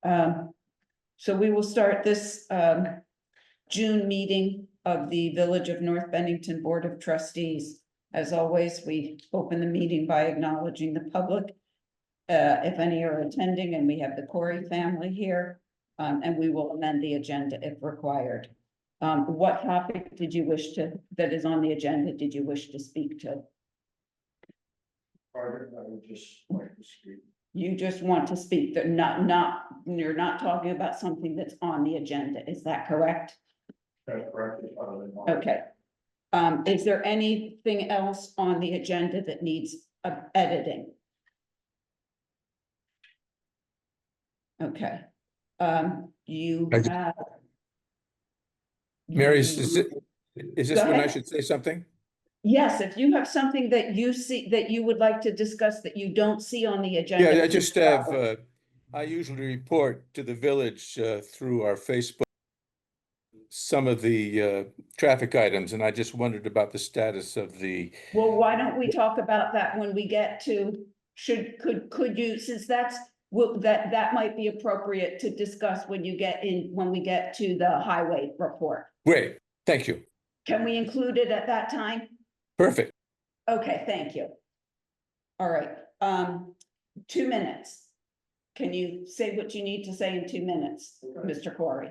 So we will start this June meeting of the Village of North Bennington Board of Trustees. As always, we open the meeting by acknowledging the public, if any are attending, and we have the Corey family here, and we will amend the agenda if required. What topic did you wish to, that is on the agenda, did you wish to speak to? I would just like to speak. You just want to speak, that you're not talking about something that's on the agenda, is that correct? That's correct. Okay. Is there anything else on the agenda that needs editing? Okay. You have. Mary, is this when I should say something? Yes, if you have something that you see that you would like to discuss that you don't see on the agenda. Yeah, I just have, I usually report to the village through our Facebook some of the traffic items, and I just wondered about the status of the. Well, why don't we talk about that when we get to, could you, since that's, that might be appropriate to discuss when we get to the highway report. Great, thank you. Can we include it at that time? Perfect. Okay, thank you. All right, 2 minutes. Can you say what you need to say in 2 minutes, Mr. Corey?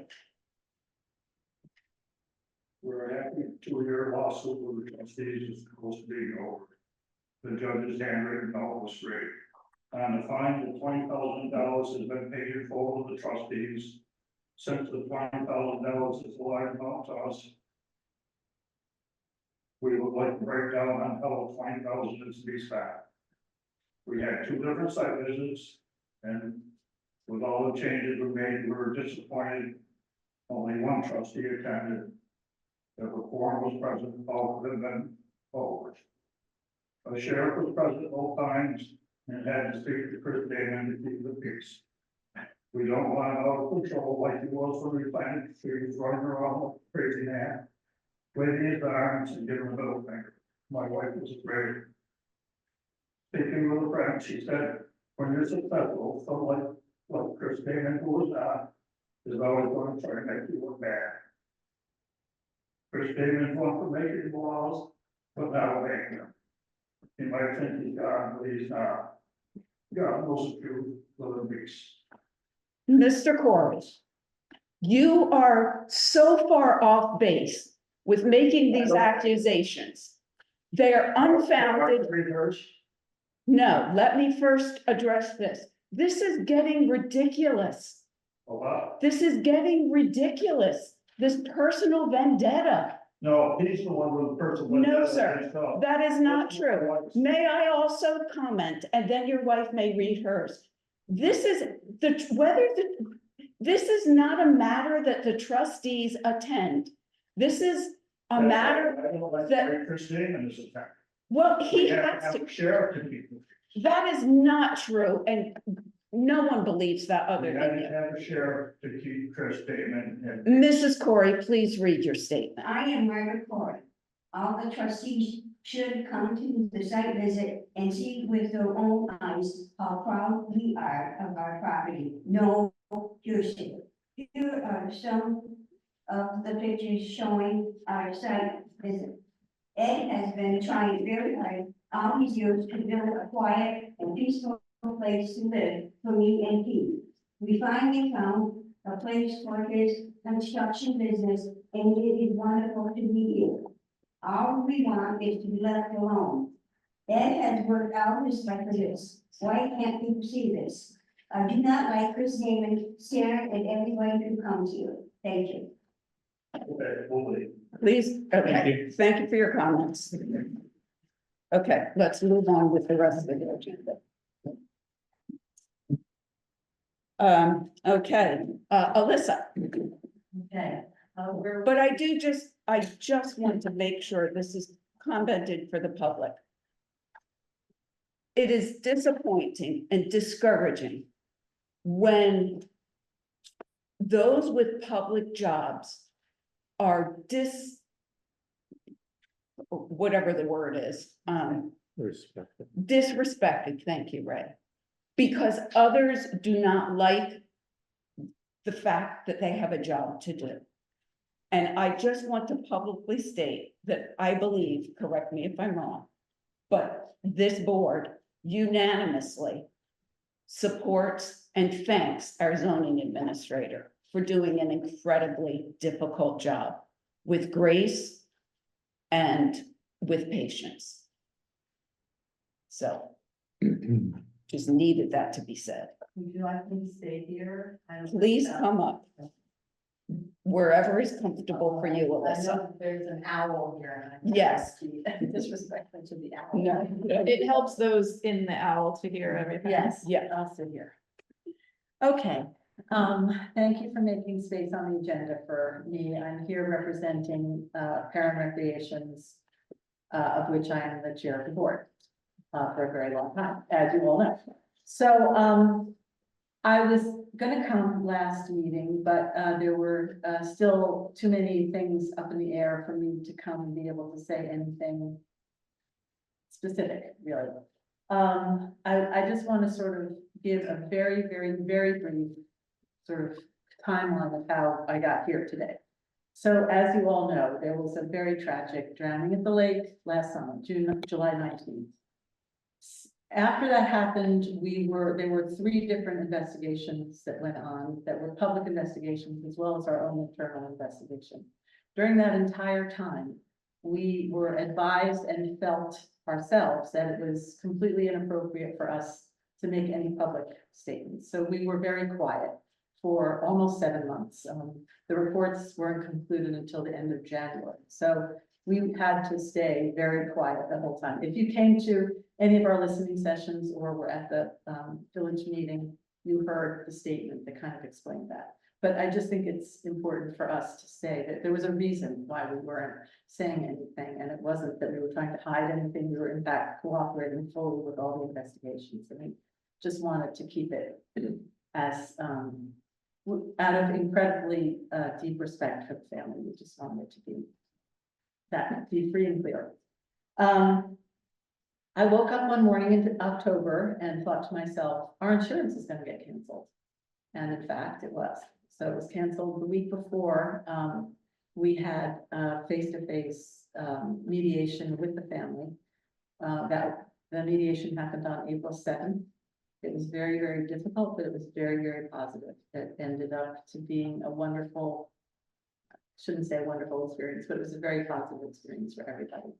We're having a 2-year lawsuit with the trustees is supposed to be over. The judge's handwritten all was straight. And the fine of $20,000 has been paid in full to the trustees. Since the $20,000 is a large amount to us, we would like to break down on how $20,000 is to be spent. We had 2 different site visits, and with all the changes we made, we were disappointed. Only 1 trustee attended. If a quorum was present, all would have been over. The sheriff was present both times and had to speak to Chris Damon to keep the peace. We don't want him out of control like he was when we planned. He was running around like a crazy man, waving his arms and giving a middle finger. My wife was afraid. Speaking with a friend, she said, when you're successful, someone like Chris Damon, who was not, is always going to try to make you look bad. Chris Damon's one for making laws, but not obeying them. He might think he's God, but he's not. God knows you, little beast. Mr. Corey, you are so far off base with making these accusations. They are unfounded. No, let me first address this. This is getting ridiculous. This is getting ridiculous. This personal vendetta. No, he's the one with the personal vendetta. No, sir, that is not true. May I also comment, and then your wife may read hers. This is this is not a matter that the trustees attend. This is a matter that. Chris Damon is a fact. Well, he has to. Sheriff to be. That is not true, and no one believes that other than you. Have a sheriff to keep Chris Damon. Mrs. Corey, please read your statement. I am Margaret Corey. All the trustees should come to the site visit and see with their own eyes how proud we are of our property. No hearsay. Here are some of the pictures showing our site visit. Ed has been trying very hard all these years to build a quiet and peaceful place to live for me and Pete. We finally found a place for his construction business, and it is wonderful to be here. All we want is to be left alone. Ed has worked hours like this. Why can't people see this? I do not like Chris Damon staring at everyone who comes here. Thank you. Okay, we'll leave. Please, okay, thank you for your comments. Okay, let's move on with the rest of the agenda. Okay, Alyssa. Okay. But I just want to make sure this is commented for the public. It is disappointing and discouraging when those with public jobs are whatever the word is, disrespected, thank you, Ray, because others do not like the fact that they have a job to do. And I just want to publicly state that I believe, correct me if I'm wrong, but this board unanimously supports and thanks our zoning administrator for doing an incredibly difficult job with grace and with patience. So just needed that to be said. Would you like me to stay here? Please come up. Wherever is comfortable for you, I Alyssa. know that there's an owl here. and I can't Yes. be disrespectful to the owl. No, It helps those in the owl to hear everything. Yes, Yeah. I'll sit here. Okay, thank you for making space on the agenda for me. I'm here representing, Parent Recreations, of which I am the chair of the board, for a very long time, as you all know. So, I was gonna come last meeting, but, there were, still too many things up in the air for me to come and be able to say anything specific, really. I just want to sort of give a very, very, very brief sort of timeline of how I got here today. So as you all know, there was a very tragic drowning at the lake last summer, July 19th. After that happened, there were 3 different investigations that went on, that were public investigations, as well as our own internal investigation. During that entire time, we were advised and felt ourselves that it was completely inappropriate for us to make any public statements. So we were very quiet for almost 7 months. The reports weren't concluded until the end of January. So we had to stay very quiet the whole time. If you came to any of our listening sessions or were at the village meeting, you heard the statement that kind of explained that. But I just think it's important for us to say that there was a reason why we weren't saying anything, and it wasn't that we were trying to hide anything. We were in fact cooperating fully with all the investigations. And we just wanted to keep it as out of incredibly deep respect for the family. We just wanted it to be free and clear. I woke up one morning in October and thought to myself, our insurance is going to get canceled. And in fact, it was. So it was canceled the week before. We had face-to-face mediation with the family. That the mediation happened on April 7th. It was very, very difficult, but it was very, very positive. It ended up to being a wonderful, shouldn't say a wonderful experience, but it was a very positive experience for everybody.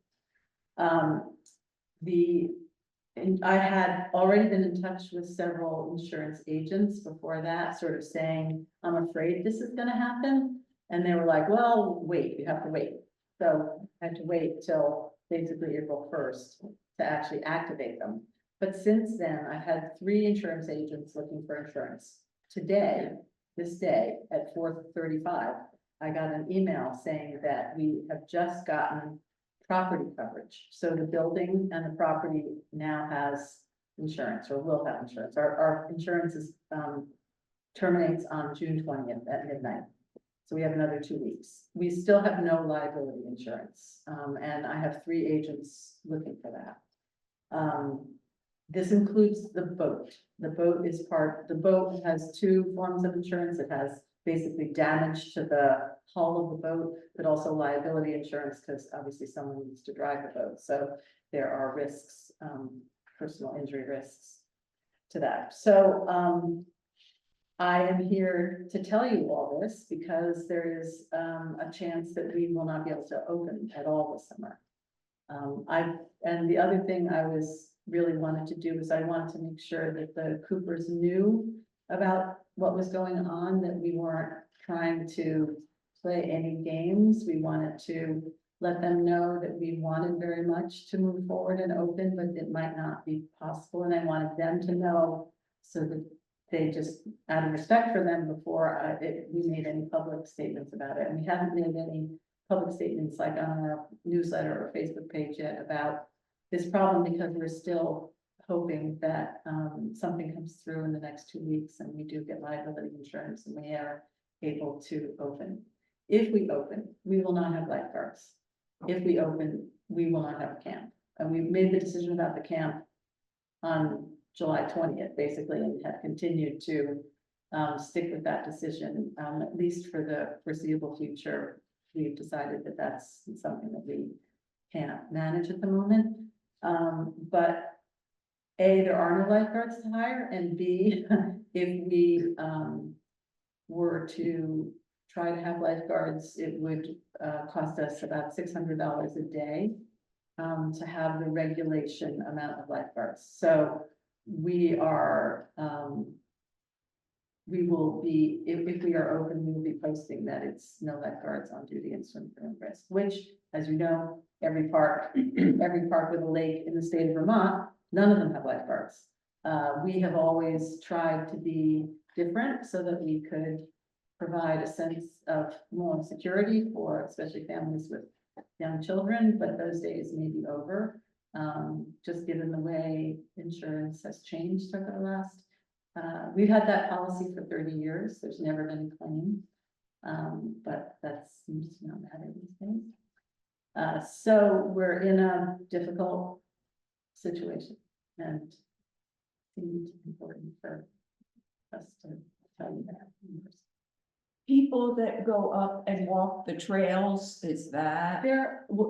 I had already been in touch with several insurance agents before that, sort of saying, I'm afraid this is gonna happen. And they were like, well, wait, you have to wait. So I had to wait till basically April 1st to actually activate them. But since then, I've had 3 insurance agents looking for insurance. Today, this day at 4:35, I got an email saying that we have just gotten property coverage. So the building and the property now has insurance, or will have insurance. Our insurance is terminates on June 20th at midnight. So we have another 2 weeks. We still have no liability insurance. And I have 3 agents looking for that. This includes the boat. The boat has 2 forms of insurance. It has basically damage to the hull of the boat, but also liability insurance, because obviously someone needs to drive the boat. So there are risks, personal injury risks to that. So I am here to tell you all this because there is a chance that we will not be able to open at all this summer. And the other thing I really wanted to do is I wanted to make sure that the Coopers knew about what was going on, that we weren't trying to play any games. We wanted to let them know that we wanted very much to move forward and open, but it might not be possible. And I wanted them to know so that they just, out of respect for them, before we made any public statements about it. And we haven't made any public statements like on our newsletter or Facebook page yet about this problem, because we're still hoping that something comes through in the next 2 weeks and we do get liability insurance and we are able to open. If we open, we will not have lifeguards. If we open, we will not have a camp. And we've made the decision about the camp on July 20th, basically, and have continued to stick with that decision, at least for the foreseeable future. We've decided that that's something that we can't manage at the moment. But A, there are no lifeguards to hire, and B, if we, were to try to have lifeguards, it would, cost us about $600 a day, to have the regulation amount of lifeguards. So we are, we will be, if we are open, we will be posting that it's no lifeguards on duty and swim through risk, which, as you know, every park with a lake in the state of Vermont, none of them have lifeguards. We have always tried to be different so that we could provide a sense of more security for especially families with young children, but those days may be over. Just given the way insurance has changed over the last, we've had that policy for 30 years. There's never been a claim. But that seems to not matter these days. So we're in a difficult situation, and it seems important for us to tell you that. People that go up and walk the trails, is that?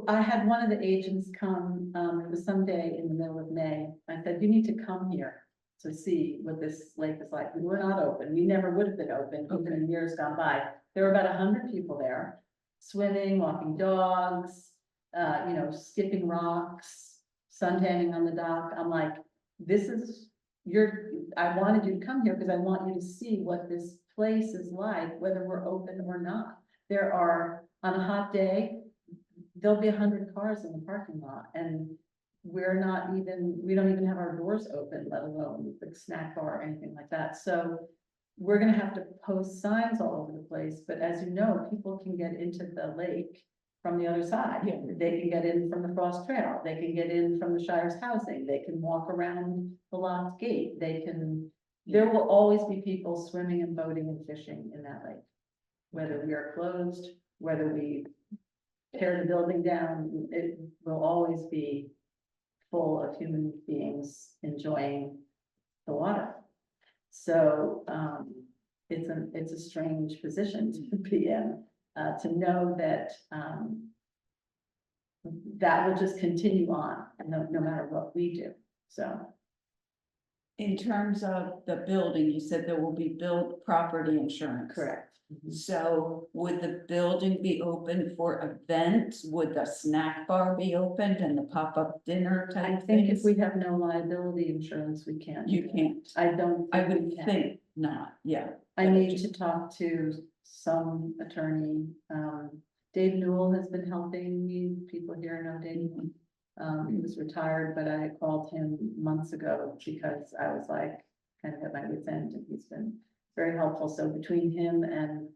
I had one of the agents come, it was someday in the middle of May. I said, you need to come here to see what this lake is like. We were not open. We never would have been open, even in years gone by. There were about 100 people there, swimming, walking dogs, skipping rocks, suntanning on the dock. I'm like, I wanted you to come here because I want you to see what this place is like, whether we're open or not. There are, on a hot day, there'll be 100 cars in the parking lot, and we don't even have our doors open, let alone the snack bar or anything like that. So we're gonna have to post signs all over the place, but as you know, people can get into the lake from the other side. Yeah. They can get in from the Frost Trail, they can get in from the Shire's housing, they can walk around the locked gate, there will always be people swimming and boating and fishing in that lake. Whether we are closed, whether we tear the building down, it will always be full of human beings enjoying the water. So, it's a strange position to be in, to know that, that will just continue on, no matter what we do, so. In terms of the building, you said there will be property insurance. Correct. So would the building be open for events? Would the snack bar be opened and the pop-up dinner I type think if things? we have no liability insurance, we can't. You can't. I would we can. think not, yeah. I but need just- to talk to some attorney. Dave Newell has been helping me. People here know Dave. He was retired, but I called him months ago because I was like, kind of at my wit's end, and he's been very helpful. So between him and,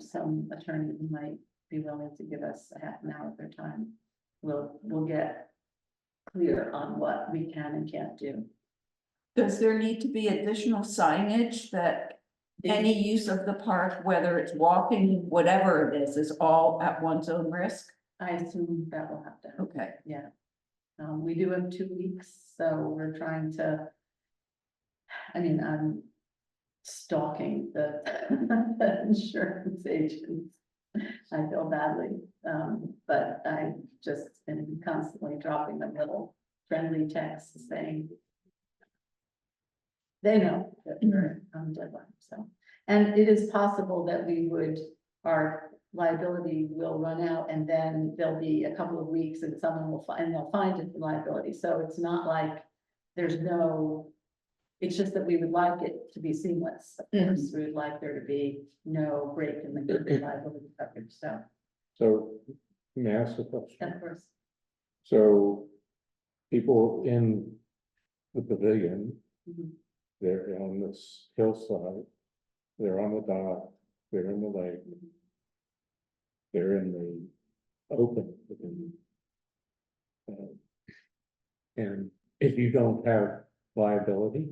some attorney who might be willing to give us a half an hour of their time, we'll get clear on what we can and can't do. Does there need to be additional signage that any use of the park, whether it's walking, whatever it is all at one's own risk? I assume that will have to happen. Okay. Yeah. We do have 2 weeks, so we're trying to, I'm stalking the the insurance agents. I feel badly, but I just am constantly dropping them little friendly texts saying they know that we're on deadline, so. And it is possible that our liability will run out, and then there'll be a couple of weeks and someone will they'll find it for liability. So it's not like it's just that we would like it to be seamless. Of course, we would like there to be no break in the liability coverage, so, So, may I ask a question? of course. So, people in the pavilion, Mhm. they're on this hillside, they're on the dock, they're in the lake, they're in the open. And if you don't have liability,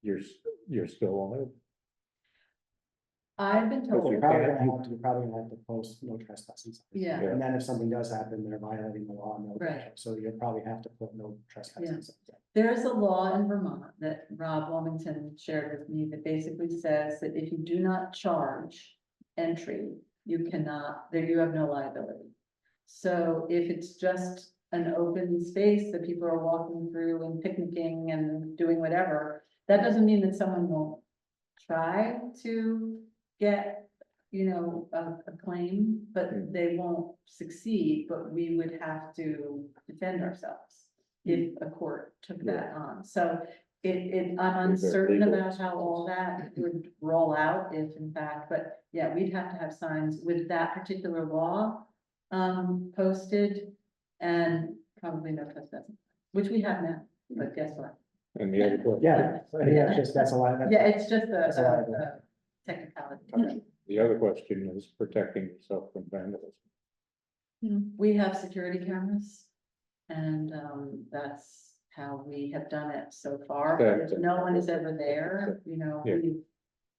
you're still on it. I've been But told, you You're probably gonna have to post no trespassing. signs. yeah, And then if something does happen, they're violating the law, no. Right. So you'll probably have to put no trespassing. Yeah. signs. there is a law in Vermont that Rob Wilmington shared with me that basically says that if you do not charge entry, you cannot, there you have no liability. So if it's just an open space that people are walking through and picnicking and doing whatever, that doesn't mean that someone won't try to get, a claim, but they won't succeed, but we would have to defend ourselves if a court took that on. So I'm uncertain legal. about how all that would roll out if in fact, but yeah, we'd have to have signs with that particular law posted and probably no trespassing, which we have now, but guess what? And the other question. Yeah, I think that's a lot. Yeah, it's just That's a lot of a technicality. Okay. The other question is protecting yourself from vandalism. We have security cameras. And that's how we have done it so far, but if no one is ever there, Yeah.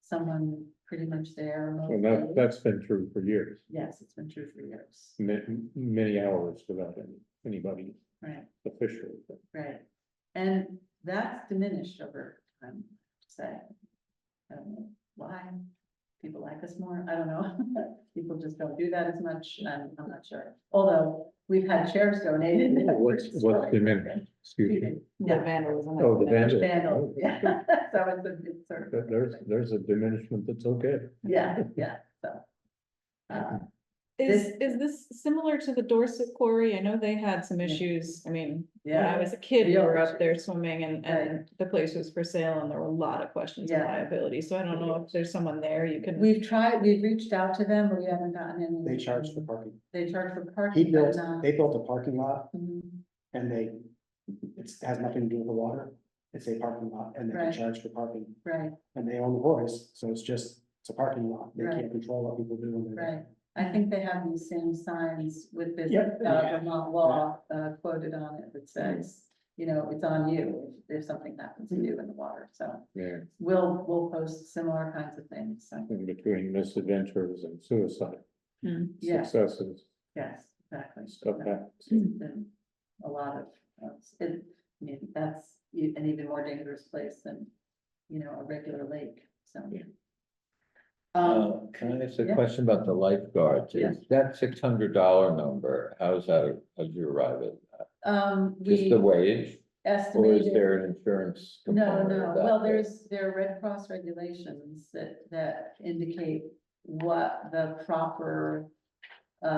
someone pretty much there. most And days. that's been true for years, Yes, it's been true for years, many hours without anybody right, officially. right. And that's diminished over time, to say. I don't know why. People like us more, I don't know. People just don't do that as much, I'm not sure. Although we've had chairs donated. What's the minute? Excuse me. The vandalism. Oh, the vandalism. Vandal, yeah. So it's sort of. There's a diminishment that's okay. Yeah, so. Is this similar to the Dorset quarry? I know they had some issues. I mean, when I Yeah, was a kid, we Real were up there issues. swimming and the place was for sale and there were a lot of questions of Yeah. liability. So I don't know if there's someone there you can. we've reached out to them, but we haven't gotten any. They charge for parking. They charge for He parking, but built, not. they built a parking lot Mhm, and it has nothing to do with the water. It's a parking lot and they can Right. charge for parking Right, and they own the horse, so it's a parking lot. They Right. can't control what people do when they're. right. I think they have these same signs with this, Yep. Vermont law, quoted on it that says, it's on you if something happens to you in the water, so. Yeah, We'll post similar kinds of things, so, in between misadventures and suicide, yes, successes, yes, exactly. stuff happens. It's been a lot of, that's an even more dangerous place than, a regular lake, so. Yeah. Can I ask a yeah. question about the lifeguards? Yeah. Is that $600 number, how's that, how'd you arrive at that? Just We the wage, or is estimated. there an insurance No, component no, of that? well, there are Red Cross regulations that indicate what the proper.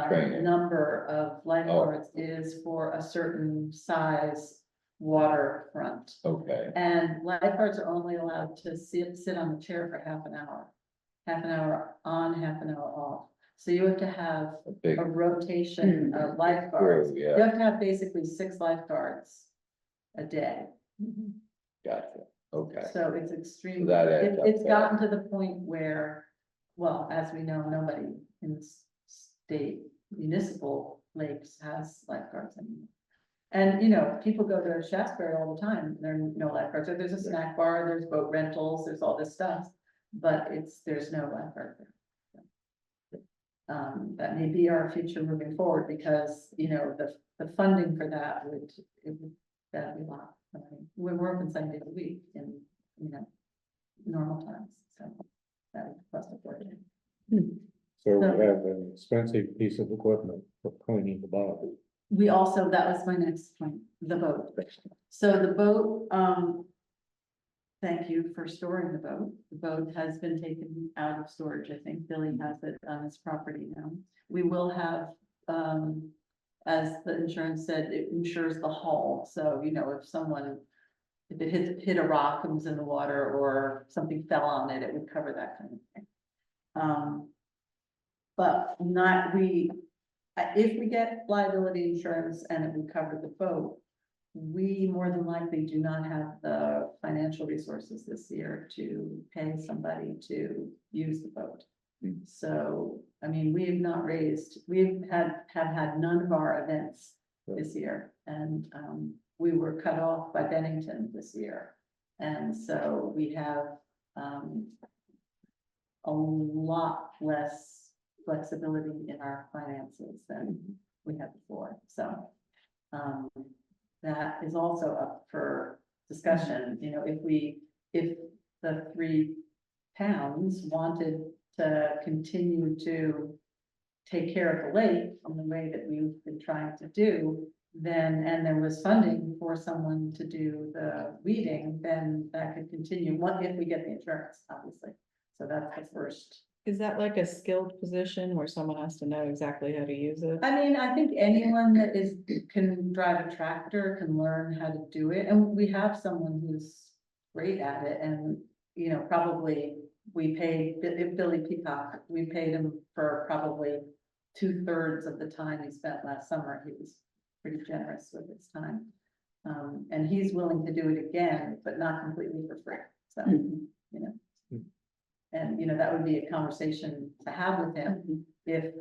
Training. Number of lifeguards is for a certain size waterfront. Okay, And lifeguards are only allowed to sit on the chair for half an hour. Half an hour on, half an hour off. So you have to have a big a rotation of lifeguards. crew, You yeah, have to have basically 6 lifeguards a day. gotcha, okay. So it's extremely, So that adds up it's there. gotten to the point where, well, as we know, nobody in the state municipal lakes has lifeguards anymore. And, people go to Shasberry all the time, there are no lifeguards, so there's a snack bar, there's boat rentals, there's all this stuff, but there's no lifeguard there. That may be our future moving forward, because, the funding for that that'd be a lot. I mean, we're working 7 days a week in, normal times, so that would cost a fortune. So we have an expensive piece of equipment for cleaning the bottom. We also, that was my next point, the boat. So the boat, thank you for storing the boat. The boat has been taken out of storage. I think Billy has it on his property now. We will have, as the insurance said, it insures the hull. So, if it hit a rock and was in the water or something fell on it, it would cover that kind of thing. But if we get liability insurance and it would cover the boat, we more than likely do not have the financial resources this year to pay somebody to use the boat. So, I mean, we have had none of our events this year, and we were cut off by Bennington this year. And so we have a lot less flexibility in our finances than we had before, so. That is also up for discussion, you know, if the 3 towns wanted to continue to take care of the lake from the way that we've been trying to do, then, and there was funding for someone to do the weeding, then that could continue, what if we get the insurance, obviously. So that's the first. Is that like a skilled position where someone has to know exactly how to use it? I mean, I think anyone that can drive a tractor can learn how to do it, and we have someone who's great at it, and, you know, probably we paid, Billy Peacock, we paid him for probably 2/3 of the time he spent last summer. He was pretty generous with his time. And he's willing to do it again, but not completely for free, so, you know. And, you know, that would be a conversation to have with him if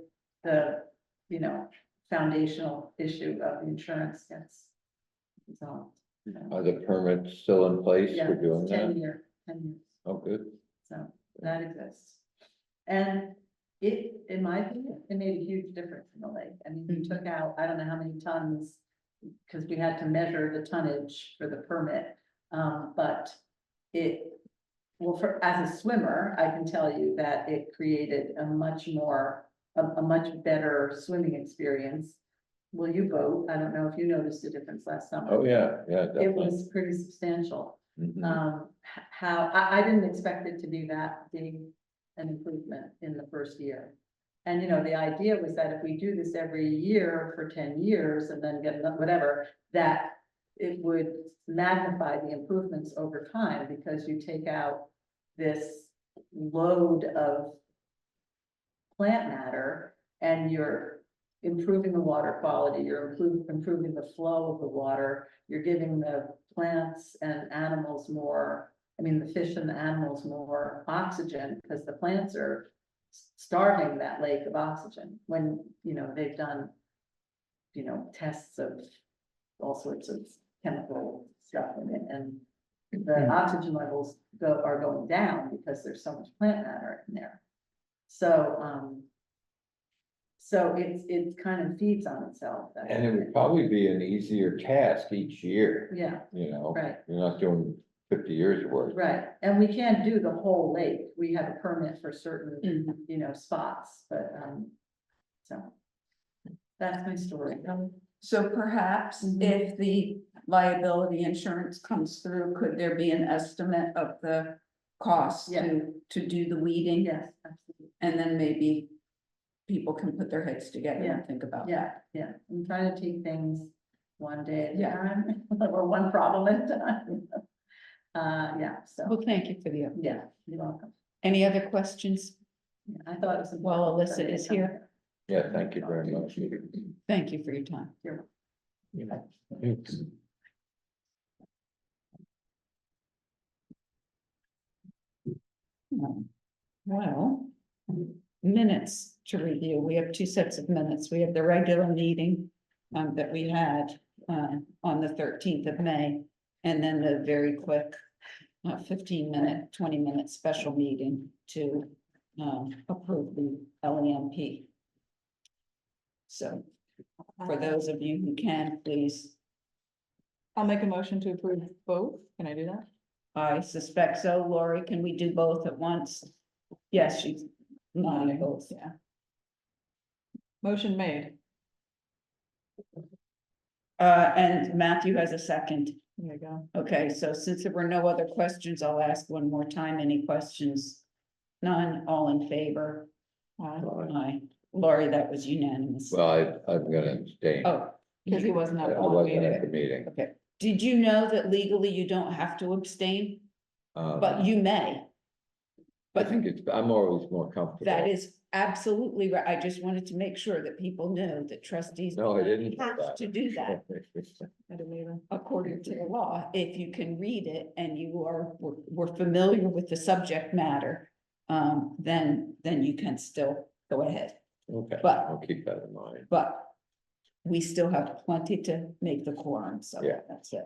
the, you know, foundational issue of the insurance gets resolved. Are the permits still in place Yeah, for doing it's that? 10 years. Oh, good. So that exists. And it, in my opinion, it made a huge difference in the lake. I mean, we took out, I don't know how many tons, because we had to measure the tonnage for the permit. But it, well, as a swimmer, I can tell you that it created a much more, a much better swimming experience. Will you boat? I don't know if you noticed the difference last summer. Oh, yeah, yeah, It definitely. was pretty substantial. Mhm. How, I didn't expect it to be that big an improvement in the first year. And, you know, the idea was that if we do this every year for 10 years and then get whatever, that it would magnify the improvements over time, because you take out this load of plant matter and you're improving the water quality, you're improving the flow of the water, you're giving the plants and animals more, I mean, the fish and the animals more oxygen, because the plants are starving that lake of oxygen when, you know, they've done, you know, tests of all sorts of chemical stuff in it, and the oxygen levels are going down because there's so much plant matter in there. So, so it kind of feeds on itself. that And it way. would probably be an easier task each year, Yeah, you know? right. You're not doing 50 years worth. right. And we can't do the whole lake. We have a permit for certain, you know, spots, but, so. That's my story. So perhaps if the liability insurance comes through, could there be an estimate of the cost Yeah. to do the weeding? Yes, absolutely. And then maybe people can put their heads together Yeah. and think about Yeah, that. yeah. I'm trying to take things one day at a Yeah. time, or one problem at a time. Yeah, so, Well, thank you for the update. yeah, you're welcome. Any other questions? Yeah, I thought it was. Well, important Alyssa for me to is come here. Yeah, thank you very much. Thank you for your time. Thanks. Well, minutes to review. We have 2 sets of minutes. We have the regular meeting that we had on the 13th of May, and then the very quick 15-minute, 20-minute special meeting to approve the LEMP. So for those of you who can, please, I'll make a motion to approve both. Can I do that? I suspect so. Lori, can we do both at once? Yes, she's nodding both. Yeah. Motion made. And Matthew has a second. There you go. Okay, so since there were no other questions, I'll ask one more time. Any questions? None, all in favor? Aye. Lori, that was unanimous. Well, I'm gonna abstain. Oh, Because he wasn't I at the wasn't meeting. at the meeting. okay. Did you know that legally you don't have to abstain, but you may? I But think I'm always more comfortable. that is absolutely right. I just wanted to make sure that people knew that trustees No, I didn't. know have that. to do that. I didn't either. According to the law, if you can read it and you were familiar with the subject matter, then you can still go ahead. Okay, But- I'll keep that in mind. But we still have plenty to make the quorum, so Yeah. that's it.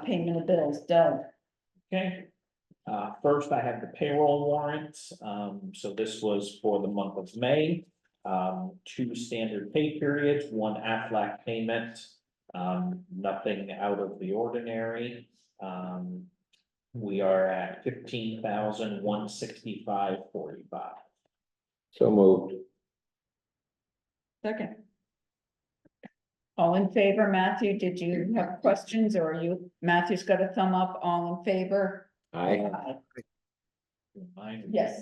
Payment of bills, Doug. Okay. First, I have the payroll warrants. So this was for the month of May. Two standard pay periods, one Aflac payment. Nothing out of the ordinary. We are at 15,165.45. So moved. Second, All in favor, Matthew, did you have questions or Matthew's got a thumb up, all in favor? Aye. Mine. Yes.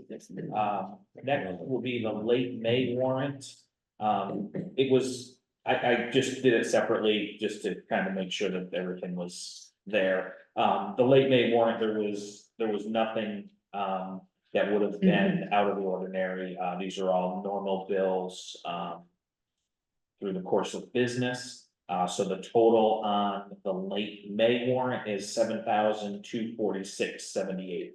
Next will be the late May warrant. It was, I just did it separately just to kind of make sure that everything was there. The late May warrant, there was nothing, that would have been out of the ordinary. These are all normal bills, through the course of business. So the total on the late May warrant is 7,246.78.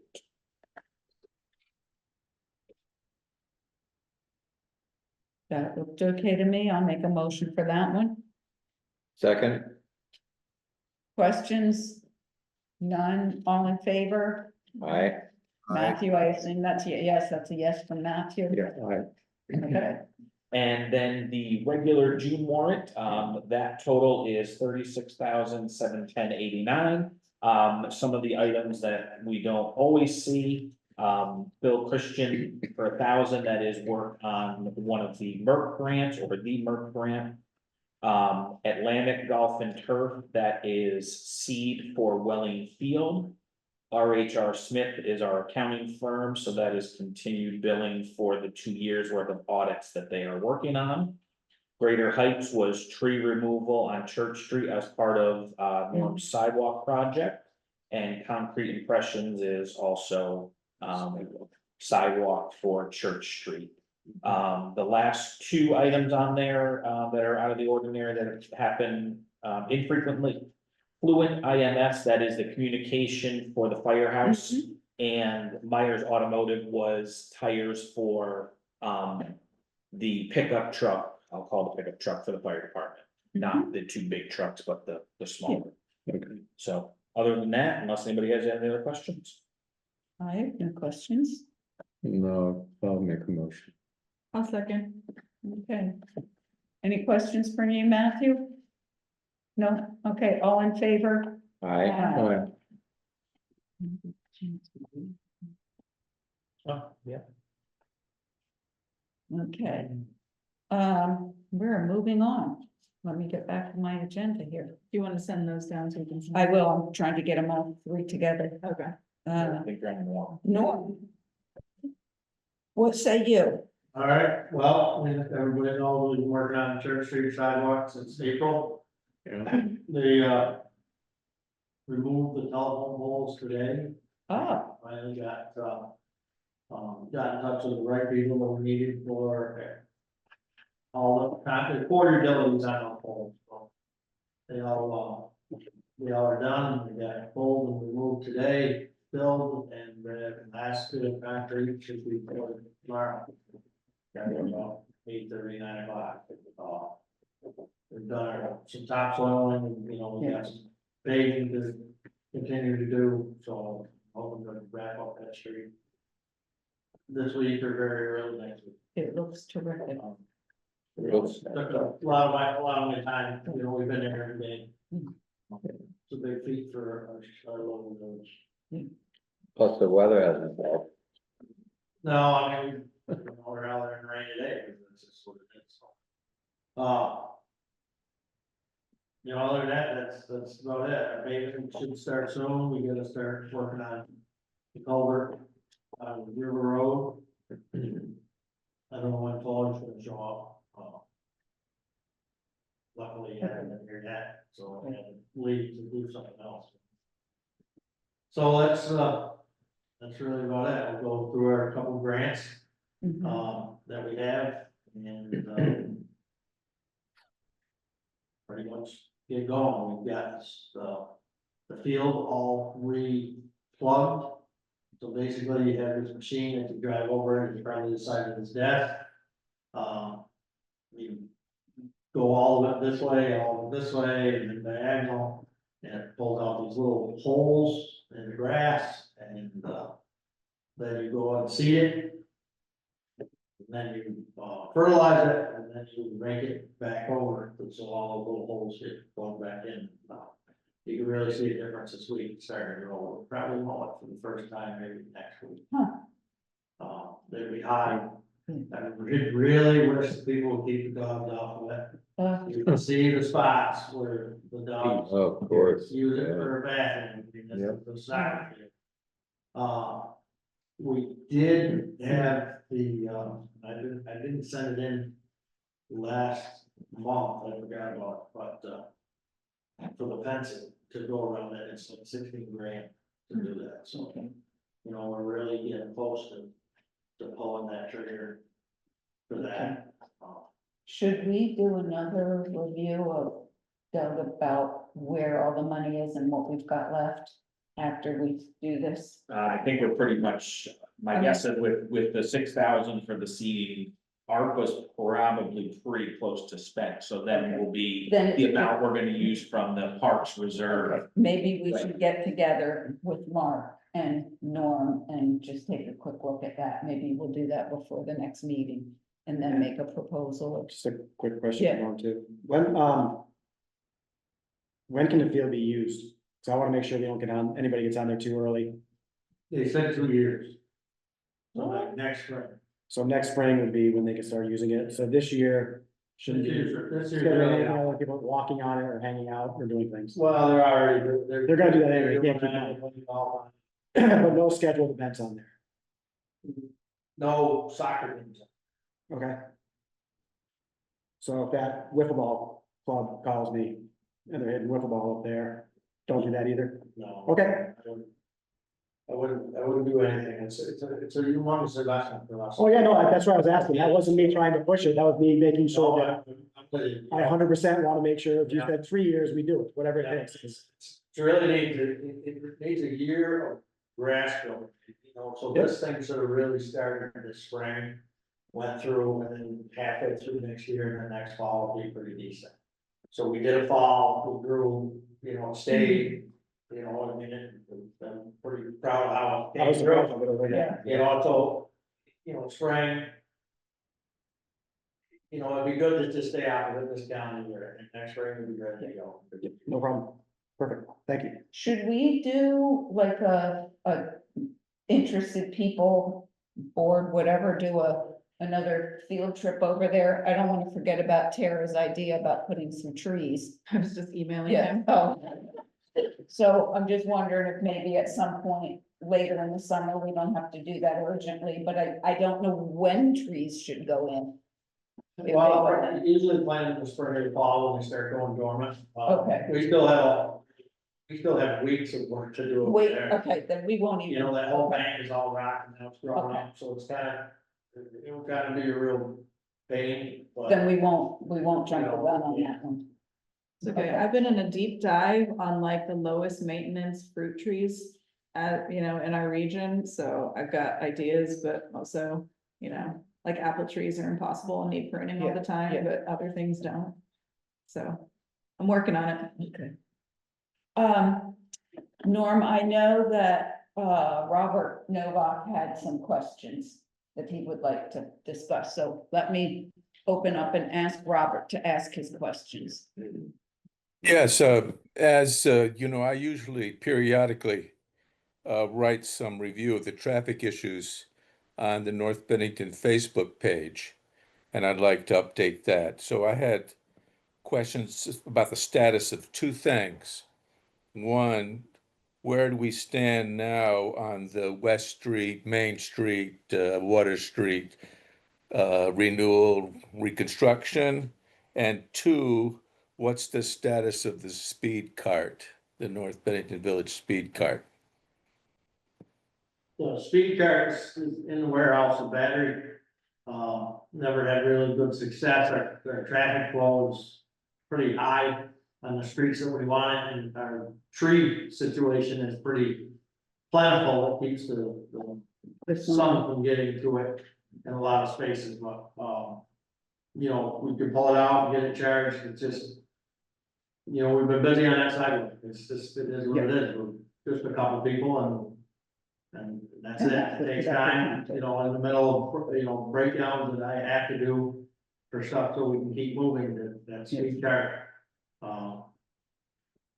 That looked okay to me. I'll make a motion for that one. Second. Questions? None, all in favor? Aye. Matthew, I assume that's a yes, that's a yes from Matthew. Yeah, aye. Okay, And then the regular June warrant, that total is 36,710.89. Some of the items that we don't always see, Bill Christian for 1,000, that is work on one of the Merck grants or the Merck grant. Atlantic Golf and Turf, that is seed for Welling Field. RHR Smith is our accounting firm, so that is continued billing for the 2 years worth of audits that they are working on. Greater Heights was tree removal on Church Street as part of Norm's sidewalk project. And Concrete Impressions is also sidewalk for Church Street. The last two items on there that are out of the ordinary that happen infrequently. Fluent IMS, that is the communication for the firehouse, and Myers Automotive was tires for the pickup truck. I'll call the pickup truck for the fire department, not the two big trucks, but the smaller. So other than that, unless anybody has any other questions. I have no questions. No, I'll make a motion. I'll second. Okay. Any questions for you, Matthew? No, okay, all in favor? Aye. Aye. Oh, yeah. Okay. We're moving on. Let me get back to my agenda here. Do you want to send those down so we can? I will, I'm trying to get them all three together. Okay. I think you're on one. Norm. What say you? All right, well, everybody knows we've been working on Church Street sidewalk since April. Yeah. They, removed the telephone poles today. Oh, Finally got in touch with the right people that we needed for all the quarter diligence on the poles. So they all are done, we got poles and removed today, filled, and the last bit of concrete should be poured tomorrow. Got it about 8:30, 9 o'clock. We've done some topsoiling, and, we got some paving to continue to do, so hoping to wrap up that street this week or very early next week. it looks terrific. Took a lot of my time, we've been there every day. It's a big feat for our local village. Plus the weather hasn't helped. No, I mean, we're out there in the rain today, that's just what it is, so. Other than that, that's about it. Our paving should start soon. We gotta start working on the culvert on River Road. I don't know when Paul's gonna show up. Luckily, I haven't heard that, so I had to leave to do something else. So that's really about it. We'll go through our couple grants that we have and pretty much get going. We've got the field all re-plugged. So basically you have this machine that you drive over and it's probably the side of his desk. You go all of it this way, all of it this way, and then diagonal. And it pulled out these little holes in the grass and, then you go and seed it. And then you, fertilize it and then you rake it back over, so all the little holes get plugged back in. You can really see a difference this week, starting to grow. We'll probably mow it for the first time maybe next week. They'd be high. I really wish the people would keep the dogs off of it. You can see the spots where the dogs Oh, of course. use it yeah. for a bathroom. I mean, Yep. that's the side of it. We did have the, I didn't send it in last month, I forgot about it, but, for the fencing to go around it, it's like 16 grand to do that, so. You know, we're really getting close to pulling that trigger for that. Should we do another review of Doug about where all the money is and what we've got left after we do this? I think we're pretty much, my guess is with the 6,000 for the seeding, ARPA's probably pretty close to spent, so then will be Then it's- the amount we're gonna use from the Parks Reserve. Maybe we should get together with Mark and Norm and just take a quick look at that. Maybe we'll do that before the next meeting and then make a proposal. Just a quick question Yeah. on too. When can the field be used? So I wanna make sure they don't get on, anybody gets on there too early. They said 2 years. So like next spring. So next spring would be when they can start using it. So this year shouldn't be. This It's year, gonna be, really, you know, people walking on it or hanging out or doing things. well, they're already, They're gonna do that anyway, they're can't keep doing that. But no scheduled events on there. No soccer games. Okay. So if that wiffle ball club calls me and they're hitting wiffle ball up there, don't do that either. No. Okay. I wouldn't do anything. It's a humongous investment for us. Oh, yeah, no, that's what I was asking. That wasn't me trying to push it. That was me making sure that I 100% want to make sure if you said 3 years, we do it, whatever it takes. It's really needs, it needs a year of grass growth, you know, so this thing sort of really started in the spring. Went through and then halfway through next year and the next fall will be pretty decent. So we did a fall, we grew, you know, stayed, you know, I mean, I'm pretty proud of how. I was surprised with it over there. Yeah. You know, so, you know, spring. You know, it'd be good to just stay out of it this calendar year, and next spring we'll be ready to go. No problem. Perfect. Thank you. Should we do like a interested people board, whatever, do another field trip over there? I don't want to forget about Tara's idea about putting some trees. I was just emailing Yeah, him. oh. So I'm just wondering if maybe at some point later in the summer, we don't have to do that urgently, but I don't know when trees should go in. Well, I usually plan in the spring or fall when they start going dormant. Okay. We still have weeks of work to do over Wait, there. okay, then we won't You even. know, that whole bank is all rock and now it's growing Okay. up, so it's kind of, it will kind of be a real pain, but. Then we won't jump the gun on that one. It's okay. I've been in a deep dive on like the lowest maintenance fruit trees. You know, in our region, so I've got ideas, but also, you know, like apple trees are impossible and need pruning all the Yeah, time, but other things don't. So I'm working on it. Okay. Norm, I know that, Robert Novak had some questions that he would like to discuss, so let me open up and ask Robert to ask his questions. Yes, as you know, I usually periodically write some review of the traffic issues on the North Bennington Facebook page, and I'd like to update that. So I had questions about the status of two things. One, where do we stand now on the West Street, Main Street, Water Street renewal, reconstruction? And two, what's the status of the speed cart, the North Bennington Village speed cart? The speed carts is in the warehouse of battery. Never had really good success. Our traffic flow is pretty high on the streets that we want, and our tree situation is pretty plentiful. It keeps the sun from getting to it in a lot of spaces, but, you know, we can pull it out and get it charged. It's just, you know, we've been busy on that side, it's just, it is what it is, we're just a couple people and that's it, it takes time, you know, in the middle of, you know, breakdowns that I have to do for stuff so we can keep moving, that speed chart.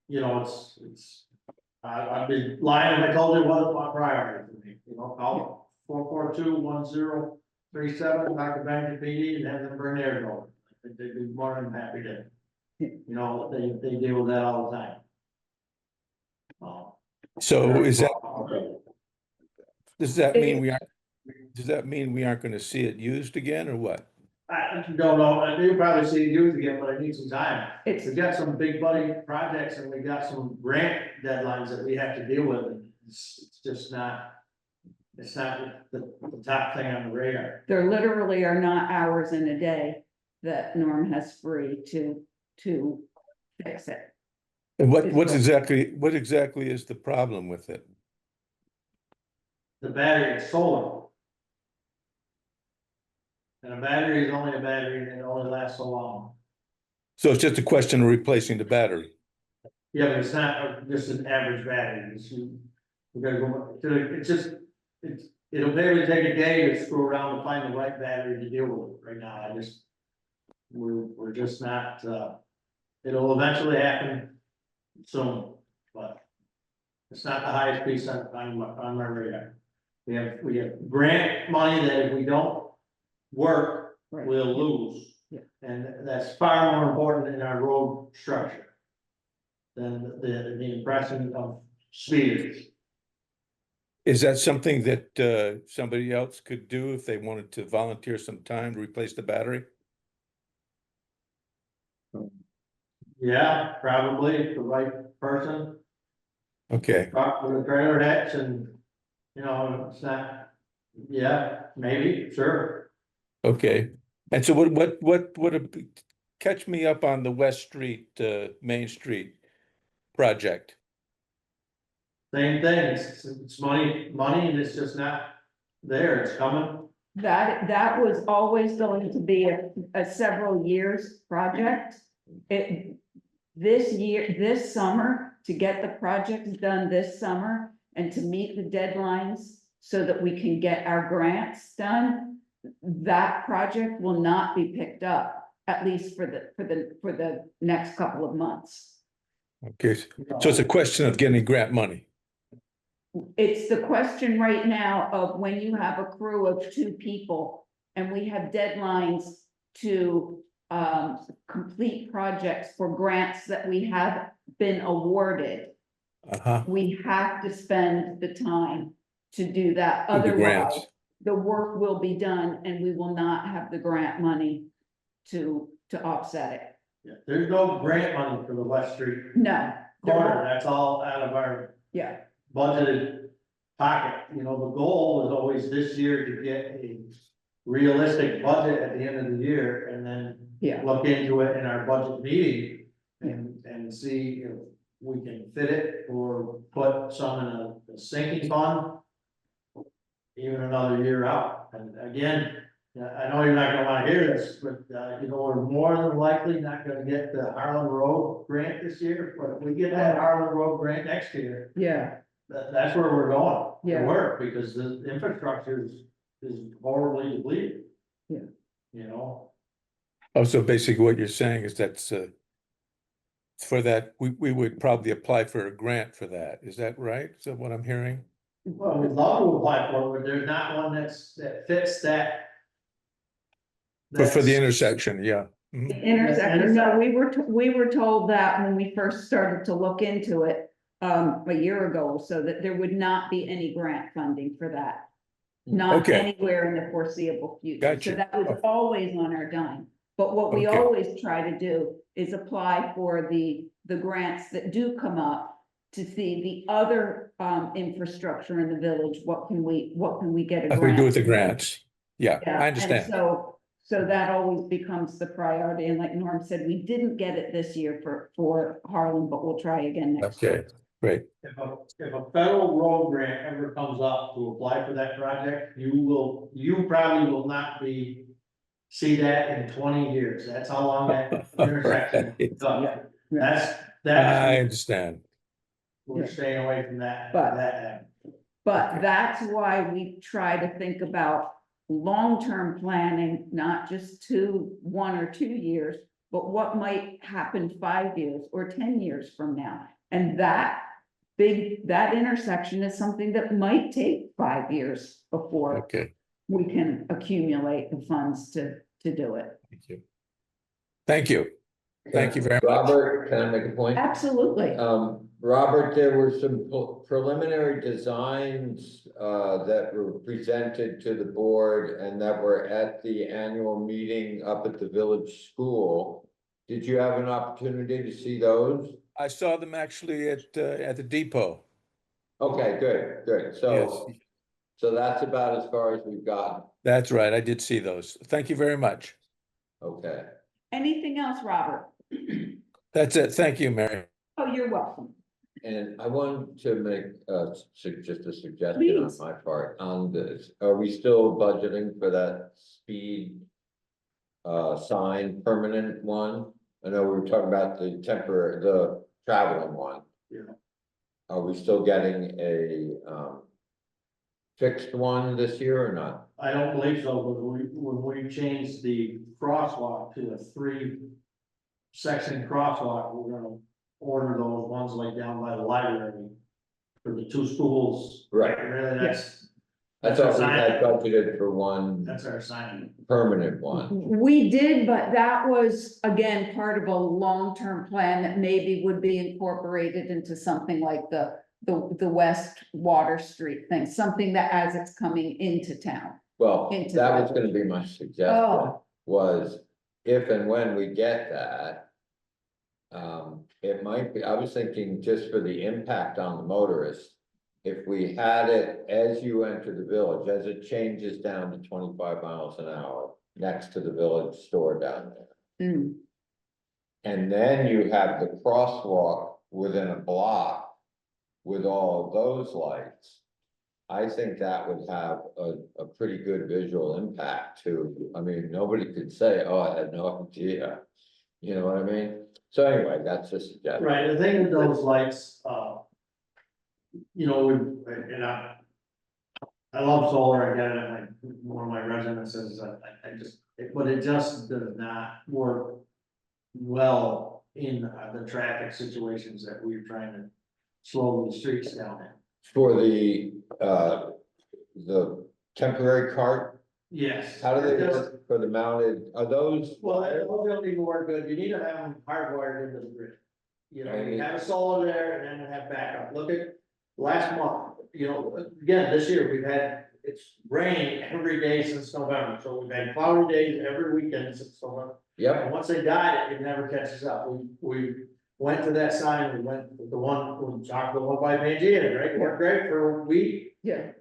You know, it's, I'd be lying if I told you what my priority for me, you know, call 442-1037, Dr. Benjamin PD, and have them bring theirs over. They'd be more than happy to, you know, they deal with that all the time. So is that, Okay. does that mean we aren't gonna see it used again or what? I don't know, I do probably see you again, but I need some time. It's, We got some big buddy projects and we got some grant deadlines that we have to deal with, and it's just not. It's not the top thing on the radar. there literally are not hours in a day that Norm has free to fix it. And what exactly is the problem with it? The battery is solar. And a battery is only a battery and it only lasts so long. So it's just a question of replacing the battery. Yeah, but it's not just an average battery, we gotta go, it's just, it'll barely take a day to screw around and find the right battery to deal with it right now, we're just not, it'll eventually happen soon, but it's not the highest piece on my radar. We have grant money that if we don't work, Right. we'll lose. Yeah. And that's far more important in our road structure than the impression of speed. Is that something that somebody else could do if they wanted to volunteer some time to replace the battery? Yeah, probably the right person, Okay, talk with a trailer hitch and, you know, it's not, yeah, maybe, sure. okay. And so catch me up on the West Street, Main Street project. Same thing, it's money, and it's just not there, it's coming. That was always going to be a several years project. This summer, to get the projects done this summer and to meet the deadlines so that we can get our grants done, that project will not be picked up, at least for the next couple of months. Okay, so it's a question of getting grant money. It's the question right now of when you have a crew of 2 people and we have deadlines to complete projects for grants that we have been awarded. Uh-huh, We have to spend the time to do that. with the Otherwise, grants. the work will be done and we will not have the grant money to offset it. Yeah, there's no grant money for the West Street No. corner, that's all out of our Yeah, budgeted pocket, you know, the goal was always this year to get a realistic budget at the end of the year, and then yeah. look into it in our budget meeting and see if we can fit it or put some in a sinking fund even another year out. And again, I know you're not gonna wanna hear this, but, you know, we're more than likely not gonna get the Harlan Road grant this year, but if we get that Harlan Road grant next year, Yeah, that's where we're going Yeah. to work, because the infrastructure is horribly depleted. Yeah. You know, Oh, so basically what you're saying is that's for that, we would probably apply for a grant for that. Is that right? Is that what I'm hearing? well, we'd love to apply for it, but there's not one that fits that. For the intersection, yeah. Mhm. intersection, no, we were told that when we first started to look into it a year ago, so that there would not be any grant funding for that. Not Okay. anywhere in the foreseeable future. Gotcha. So that was always on our dime. But what we Okay. always try to do is apply for the grants that do come up to see the other infrastructure in the village, what can we get a What we do grant? with the grants. Yeah, Yeah, I and understand. so that always becomes the priority, and like Norm said, we didn't get it this year for Harlan, but we'll try again next year. Okay, great. If a federal road grant ever comes up to apply for that project, you probably will not see that in 20 years. That's how long that intersection is done. That's, I understand. we're staying away from that, But- that. But that's why we try to think about long-term planning, not just 1 or 2 years, but what might happen 5 years or 10 years from now. And that intersection is something that might take 5 years before Okay, we can accumulate the funds to do it. thank you. Thank you. Thank you very much. Robert, can I make a point? Absolutely. Robert, there were some preliminary designs that were presented to the board and that were at the annual meeting up at the village school. Did you have an opportunity to see those? I saw them actually at the depot. Okay, good. Yes, So that's about as far as we've gotten. that's right. I did see those. Thank you very much. Okay. Anything else, Robert? That's it. Thank you, Mary. Oh, you're welcome. And I want to make just a suggestion on Please. my part on this. Are we still budgeting for that speed sign, permanent one? I know we were talking about the traveling one. Yeah. Are we still getting a fixed one this year or not? I don't believe so, but when we changed the crosswalk to a 3-section crosswalk, we're gonna order those ones like down by the library for the 2 schools. Right. Really, I thought we had budgeted for one that's our assignment. permanent one. We did, but that was, again, part of a long-term plan that maybe would be incorporated into something like the West Water Street thing, something that as it's coming into town. Well, Into that the- was gonna be my suggestion, Oh. was if and when we get that. It might be, I was thinking just for the impact on the motorist. If we had it as you enter the village, as it changes down to 25 miles an hour, next to the village store down there. Mm. And then you have the crosswalk within a block with all of those lights. I think that would have a pretty good visual impact too. I mean, nobody could say, oh, I had no idea. You know what I mean? So anyway, that's a suggestion. Right, the thing with those lights, you know, I love solar, I get it, like, one of my residences, but it just does not work well in the traffic situations that we're trying to slow the streets down in. For the temporary cart, Yes. how do they It does- work for the mounted, are those? Well, they don't even work good, you need to have them hardwired into the grid. You know, you have a solar there and then have backup, look at last month, you know, again, this year, it's rained every day since November, so we've had cloudy days every weekend since November. Yep, And once they died, it never catches up, we went to that sign, we went with the one by Pangea, right, it worked great for a week. Yeah.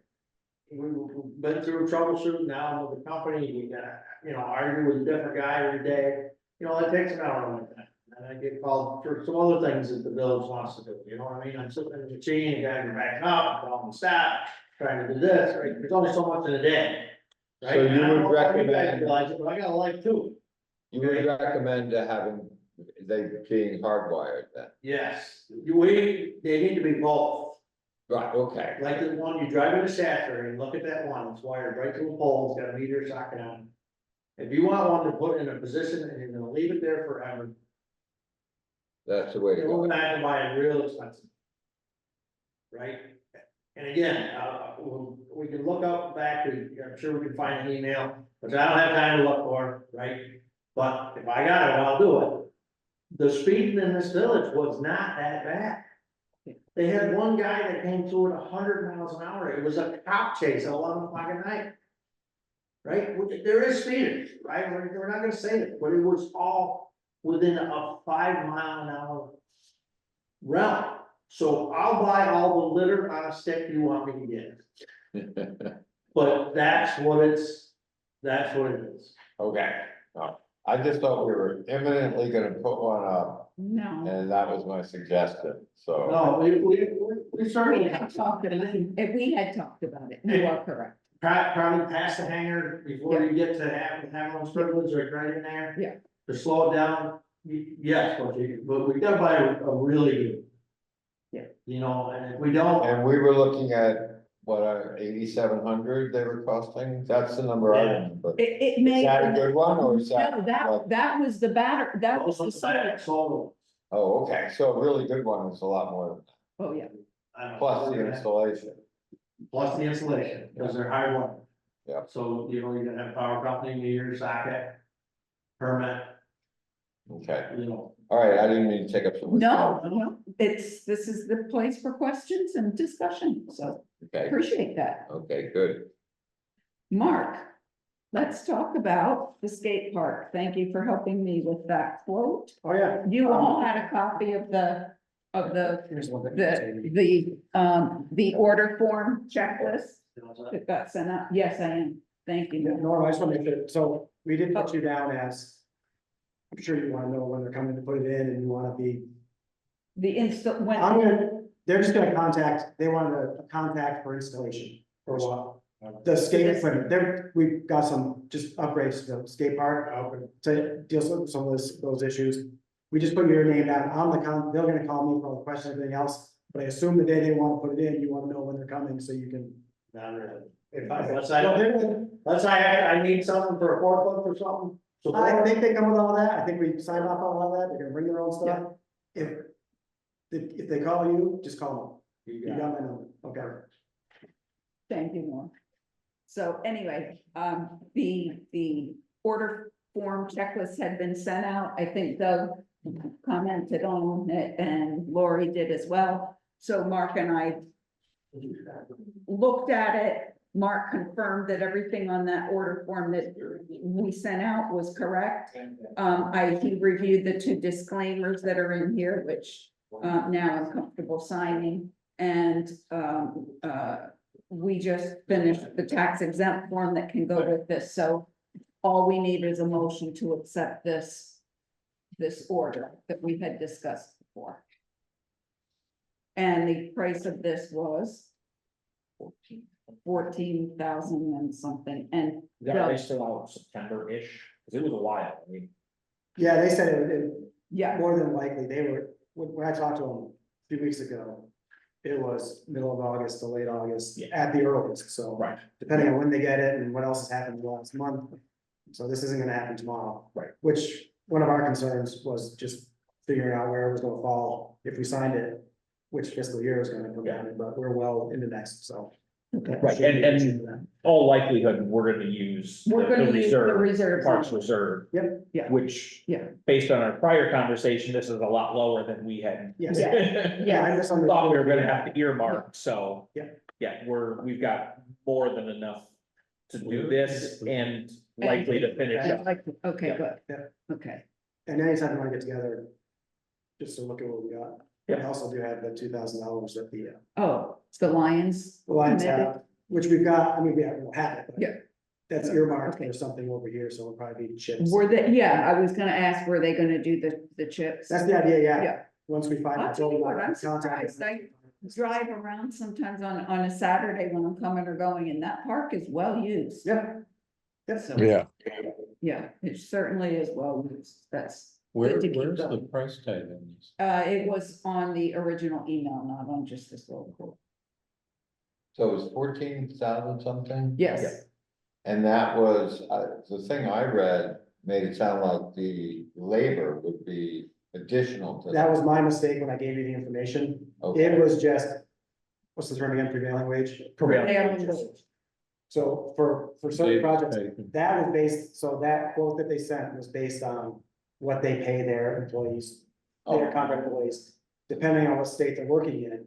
We've been through troubleshooting now with the company, you gotta, you know, argue with a different guy every day, you know, that takes an hour like that. And I get called for some other things that the village wants to do, you know what I mean, I'm sitting in the machine, you gotta go back up, calling the staff, trying to do this, right, there's only so much in a day. Right? So you And I don't would know if you guys recommend- realize it, But I got a life too, you would recommend to having, they being hardwired then? yes, they need to be both. Right, okay, Like the one, you drive into Shafter and look at that one, it's wired right to a pole, it's got a meter socket on it. If you want one to put in a position and you're gonna leave it there forever, that's the way to you're go. gonna have to buy it real expensive. Right? And again, we can look up back, I'm sure we can find an email, which I don't have time to look for, right? But if I got it, I'll do it. The speeding in this village was not that bad. They had one guy that came through at 100 miles an hour, it was a cop chase at 11 o'clock at night. Right, there is speeders, right, we're not gonna say that, but it was all within a 5 mile an hour realm. So I'll buy all the litter on a stick you want me to get, but that's what it is. Okay, no, I just thought we were imminently gonna put one up, No. and that was my suggestion, so. No, we We certainly had talked about it, if we had talked about it, you are correct. probably past the hangar before you get to have those privileges right in there. Yeah. To slow it down, Yes, but we gotta buy a really good. Yeah. You know, and if we don't, And we were looking at, what, 8,700 they were costing? That's the number I Yeah. remember. It Is may. that a good one, or is that? No, that was the batter, that was the solar. solar. Oh, okay, so a really good one is a lot more, Oh, yeah. plus the installation. Plus the installation, because they're high one. Yeah. So, you know, you're gonna have power company, meter, socket, permit, Okay, you know. all right, I didn't mean to take up so much. No, time. no, this is the place for questions and discussion, so Okay, appreciate that. okay, good. Mark, let's talk about the skate park. Thank you for helping me with that quote. Oh, yeah. You all had a copy of the Here's one that. the order form checklist that got sent out. Yes, I am. Thank you. Norm, I just want to make sure, so we did put you down as. I'm sure you want to know when they're coming to put it in and you want to be, The install, I'm when, gonna, they're just gonna contact, they wanted a contact for installation for what? The skate equipment, we've got some just upgrades to the skate park, to deal with some of those issues. We just put your name down on they're gonna call me for all the questions, everything else, but I assume the day they want to put it in, you want to know when they're coming, so you can. Not really. Well, Let's say I need something for a forklift or something. So I think they come with all that, I think we signed off on all that, they're gonna bring their own stuff. If they call you, just call them, you got my number, okay? thank you, Mark. So anyway, the order form checklist had been sent out. I think Doug commented on it and Lori did as well. So Mark and I looked at it. Mark confirmed that everything on that order form that we sent out was correct. He reviewed the 2 disclaimers that are in here, which now I'm comfortable signing. And we just finished the tax exempt form that can go with this. So all we need is a motion to accept this order that we had discussed before. And the price of this was 14,000 and something, and That they still out September-ish, because it was a while, I mean. Yeah, they said it, yeah, more than likely, they were, when I talked to them a few weeks ago. It was middle of August to late August Yeah. at the earliest, so. Right. Depending on when they get it and what else has happened in the last month. So this isn't gonna happen tomorrow. Right. Which, one of our concerns was just figuring out where it was gonna fall if we signed it. Which fiscal year is gonna come down, but we're well into next, so. Right, and all likelihood, we're gonna use we're the gonna use the reserve, reserve. Parks Reserve. Yep. Yeah. Which, Yeah. based on our prior conversation, this is a lot lower than we had. Yes. Yeah. I misunderstood. Thought we were gonna have to earmark, so. Yeah. Yeah, we've got more than enough to do this and likely to finish up. Okay, Yeah. good. Yeah. Okay, And anytime you wanna get together. Just to look at what we got. We Yeah. also do have the $2,000 that the oh, it's the Lions. Lions Committee? have, which we've got, I mean, we don't have it. but Yeah. That's earmarked Okay. for something over here, so it'll probably be chips. Were they, yeah, I was gonna ask, were they gonna do the chips? That's the idea, yeah. Yeah. Once we find. I'll out, tell you what, I'm contact- surprised. I drive around sometimes on a Saturday when I'm coming or going, and that park is well used. Yep. Yep. So, Yeah, yeah, it certainly is well used. That's, Where's to keep the going. price tag on these? it was on the original email, not on just this little quote. So it was 14,000 something? Yes, And that was, the thing I read made it sound like the labor would be additional to That was my mistake when I gave you the information. Okay. It was just, what's the term again, prevailing wage? Prevailing wage. So for certain projects, Taken. that was based, so that quote that they sent was based on what they pay their employees, their Oh. contract employees. Depending on what state they're working in,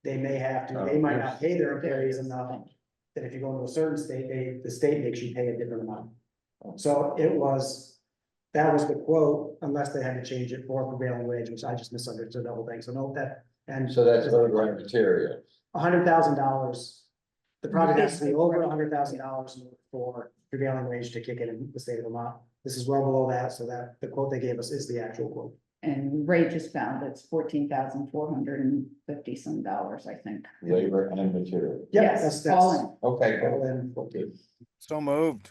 they may have to, they might not pay their employees enough. That if you go into a certain state, the state makes you pay a different amount. So it was, that was the quote, unless they had to change it for prevailing wage, which I just misunderstood the whole thing, so note that. And So that's labor and materials. $100,000. The project has to be over $100,000 for prevailing wage to kick in the state of Vermont. This is well below that, so that the quote they gave us is the actual quote. and Ray just found it's $14,450 some dollars, I think. Labor and material. Yep, Yes, that's all in. Okay, good. all in. Okay. So moved.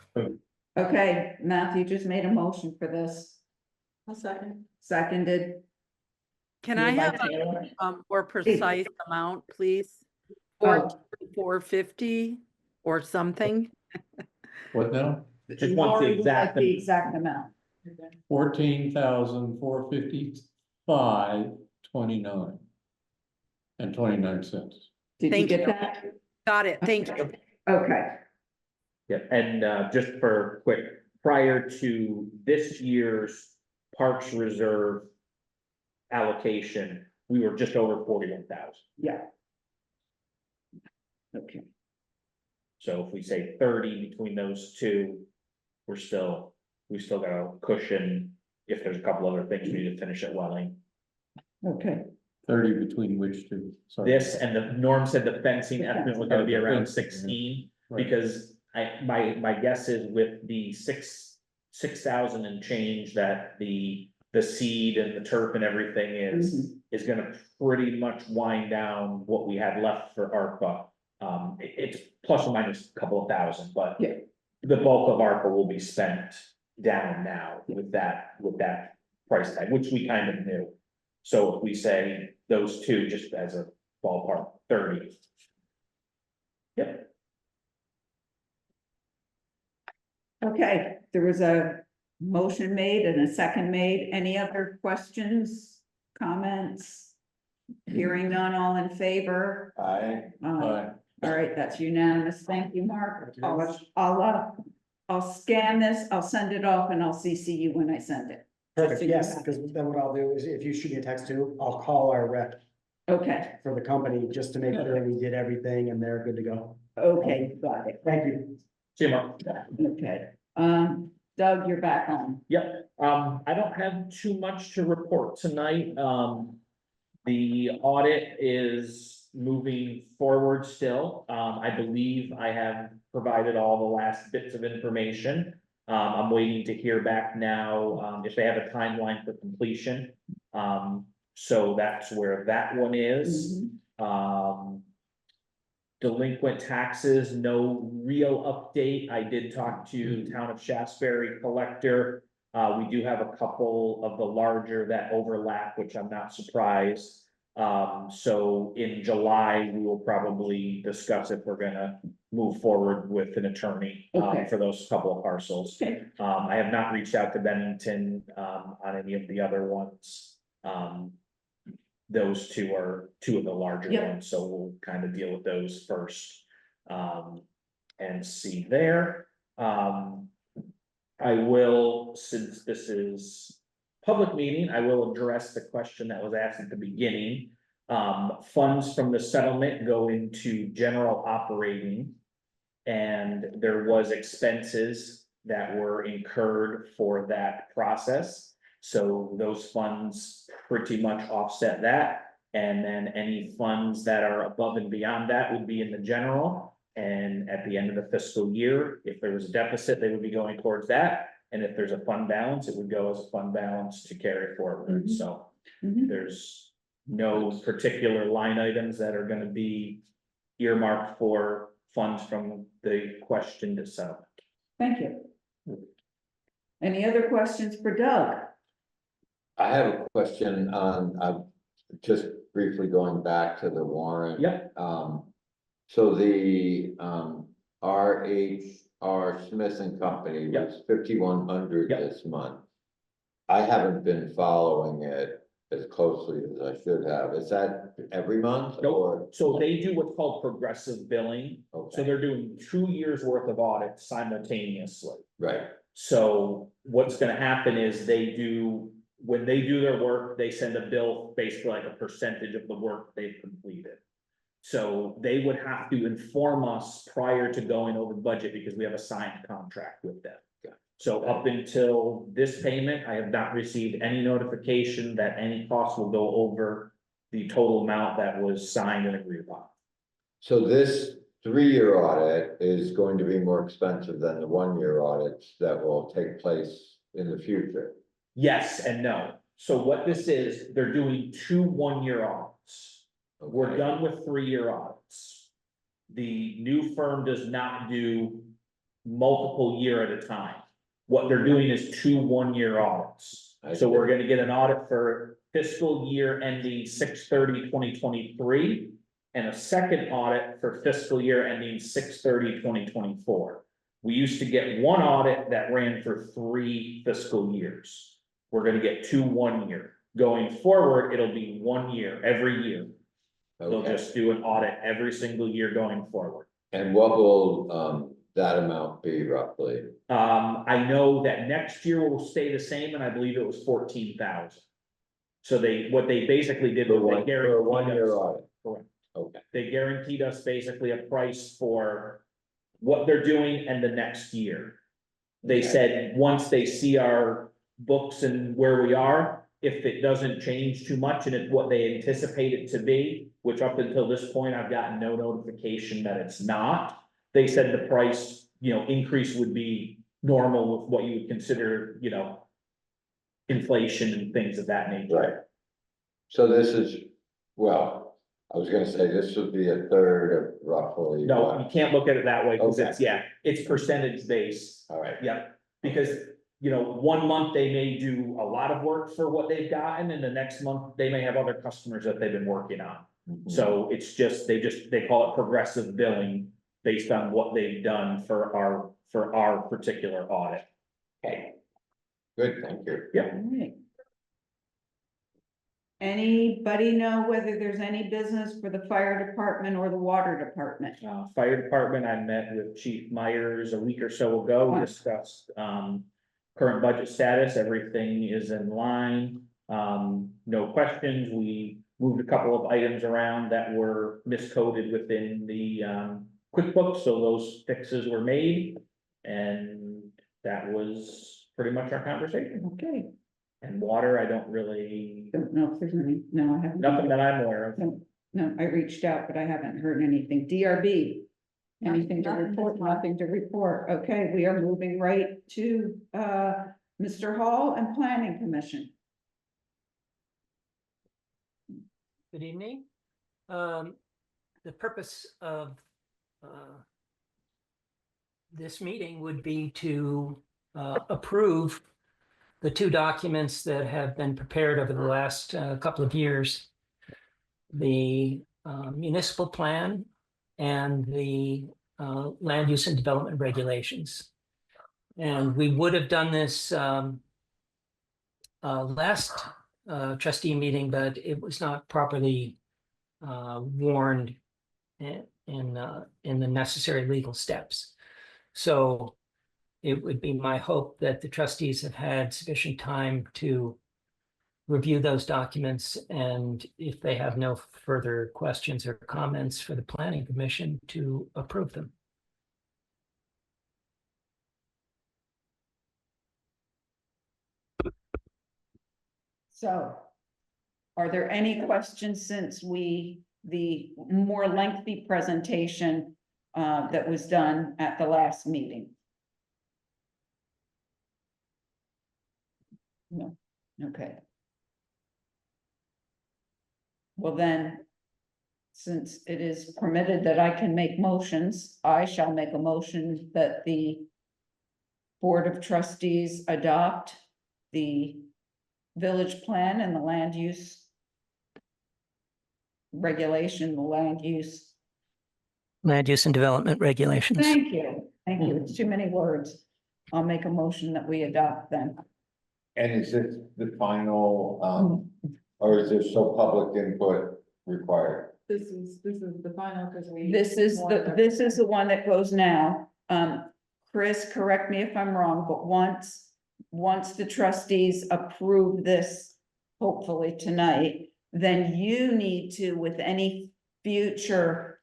Okay, Matthew just made a motion for this. A second. seconded. Can I Moved by have Taylor. a more precise amount, please? Oh. 450 or something? What now? Just want the Lori would like exact. The exact amount. 14,455.29 and 29 cents. Did you Thank get you. that? Got it, thank you. Okay, Yeah, and just for quick, prior to this year's Parks Reserve allocation, we were just over 41,000. yeah. Okay, So if we say 30 between those two, we still got a cushion if there's a couple other things we need to finish at Welling. okay, 30 between which two? Sorry. This and the Norm said the fencing estimate was gonna be around Fencing, yeah. 16, Right. because my guess is with the 6,000 and change that the seed and the turf and everything is gonna pretty much wind down what we had left for ARPA. It's plus or minus a couple of thousand, but Yeah. the bulk of ARPA will be spent down now with that price tag, which we kind of knew. So if we say those two, just as a ballpark, 30. Yep. okay. There was a motion made and a second made. Any other questions, comments? Hearing none, all in favor? I, All right, that's unanimous. Thank you, Mark. Thank you very much. I'll scan this, I'll send it off, and I'll CC you when I send it. Perfect, So you yes, have- because then what I'll do is if you shoot me a text too, I'll call our rep Okay, for the company just to make sure we did everything and they're good to go. okay, got it. Thank you. See you, Mark. Okay, Doug, you're back on. Yep, I don't have too much to report tonight. The audit is moving forward still. I believe I have provided all the last bits of information. I'm waiting to hear back now, if they have a timeline for completion. So that's where that one is. Delinquent taxes, no real update. I did talk to Town of Shasberry collector. We do have a couple of the larger that overlap, which I'm not surprised. So in July, we will probably discuss if we're gonna move forward with an attorney Okay. for those couple of parcels. Okay. I have not reached out to Bennington on any of the other ones. Those two are two of the larger Yep. ones, so we'll kind of deal with those first. And see there. I will, since this is public meeting, I will address the question that was asked at the beginning. Funds from the settlement go into general operating. And there was expenses that were incurred for that process. So those funds pretty much offset that. And then any funds that are above and beyond that would be in the general. And at the end of the fiscal year, if there was a deficit, they would be going towards that. And if there's a fund balance, it would go as a fund balance to carry forward. So there's no particular line items that are gonna be earmarked for funds from the question to settlement. Thank you. Any other questions for Doug? I have a question on, just briefly going back to the warrant. Yep. So the, R.H.R. Smith and Company Yep. was 5,100 Yep. this month. I haven't been following it as closely as I should have. Is that every month Nope. or? So they do what's called progressive billing. So Okay, they're doing 2 years worth of audits simultaneously. right, So what's gonna happen is when they do their work, they send a bill basically like a percentage of the work they've completed. So they would have to inform us prior to going over budget because we have a signed contract with them. So up until this payment, I have not received any notification that any cost will go over the total amount that was signed and agreed upon. so this 3-year audit is going to be more expensive than the 1-year audits that will take place in the future. Yes and no. So what this is, they're doing 2 1-year audits. We're Okay. done with 3-year audits. The new firm does not do multiple year at a time. What they're doing is 2 1-year audits. So we're gonna get an audit for fiscal year ending 6/30/2023, and a second audit for fiscal year ending 6/30/2024. We used to get one audit that ran for 3 fiscal years. We're gonna get 2 1 year. Going forward, it'll be 1 year, every year. They'll Okay. just do an audit every single year going forward. And what will, that amount be roughly? I know that next year will stay the same, and I believe it was 14,000. So what they basically did For was they one, for a guaranteed 1 year us, audit? correct. Okay, They guaranteed us basically a price for what they're doing and the next year. They Okay. said, once they see our books and where we are, if it doesn't change too much and it's what they anticipate it to be, which up until this point, I've gotten no notification that it's not. They said the price, increase would be normal with what you would consider, inflation and things of that nature. right. So this is, well, I was gonna say this would be a third of roughly. No, what? you can't look at it that way, because Okay. it's percentage based. All right. Yep, because, 1 month they may do a lot of work for what they've gotten, and the next month they may have other customers that they've been working on. Mhm. So it's just, they call it progressive billing based on what they've done for our particular audit. Okay. Good, thank you. Alright. Anybody know whether there's any business for the fire department or the water department? Fire department, I met with Chief Myers a week or so ago, Fine. discussed, current budget status, everything is in line. No questions, we moved a couple of items around that were miscoded within the, QuickBooks, so those fixes were made. And that was pretty much our conversation. Okay, And water, I don't really, don't know if there's any, no, I haven't. nothing that I'm aware of. No, I reached out, but I haven't heard anything. DRB? Anything to Nothing report? this month. Nothing to report. Okay, we are moving right to, Mr. Hall and Planning Commission. Good evening. The purpose of this meeting would be to approve the 2 documents that have been prepared over the last couple of years. The municipal plan and the land use and development regulations. And we would have done this last trustee meeting, but it was not properly warned in the necessary legal steps. So it would be my hope that the trustees have had sufficient time to review those documents, and if they have no further questions or comments for the planning commission, to approve them. So, are there any questions since the more lengthy presentation that was done at the last meeting? No, okay. Well then, since it is permitted that I can make motions, I shall make a motion that the Board of Trustees adopt the village plan and the land use regulation, the land use. Land use and development regulations. Thank you. It's too many words. I'll make a motion that we adopt them. And is this the final, or is there still public input required? This is the final, because we. This is the one that goes now. Chris, correct me if I'm wrong, but once the trustees approve this, hopefully tonight, then you need to, with any future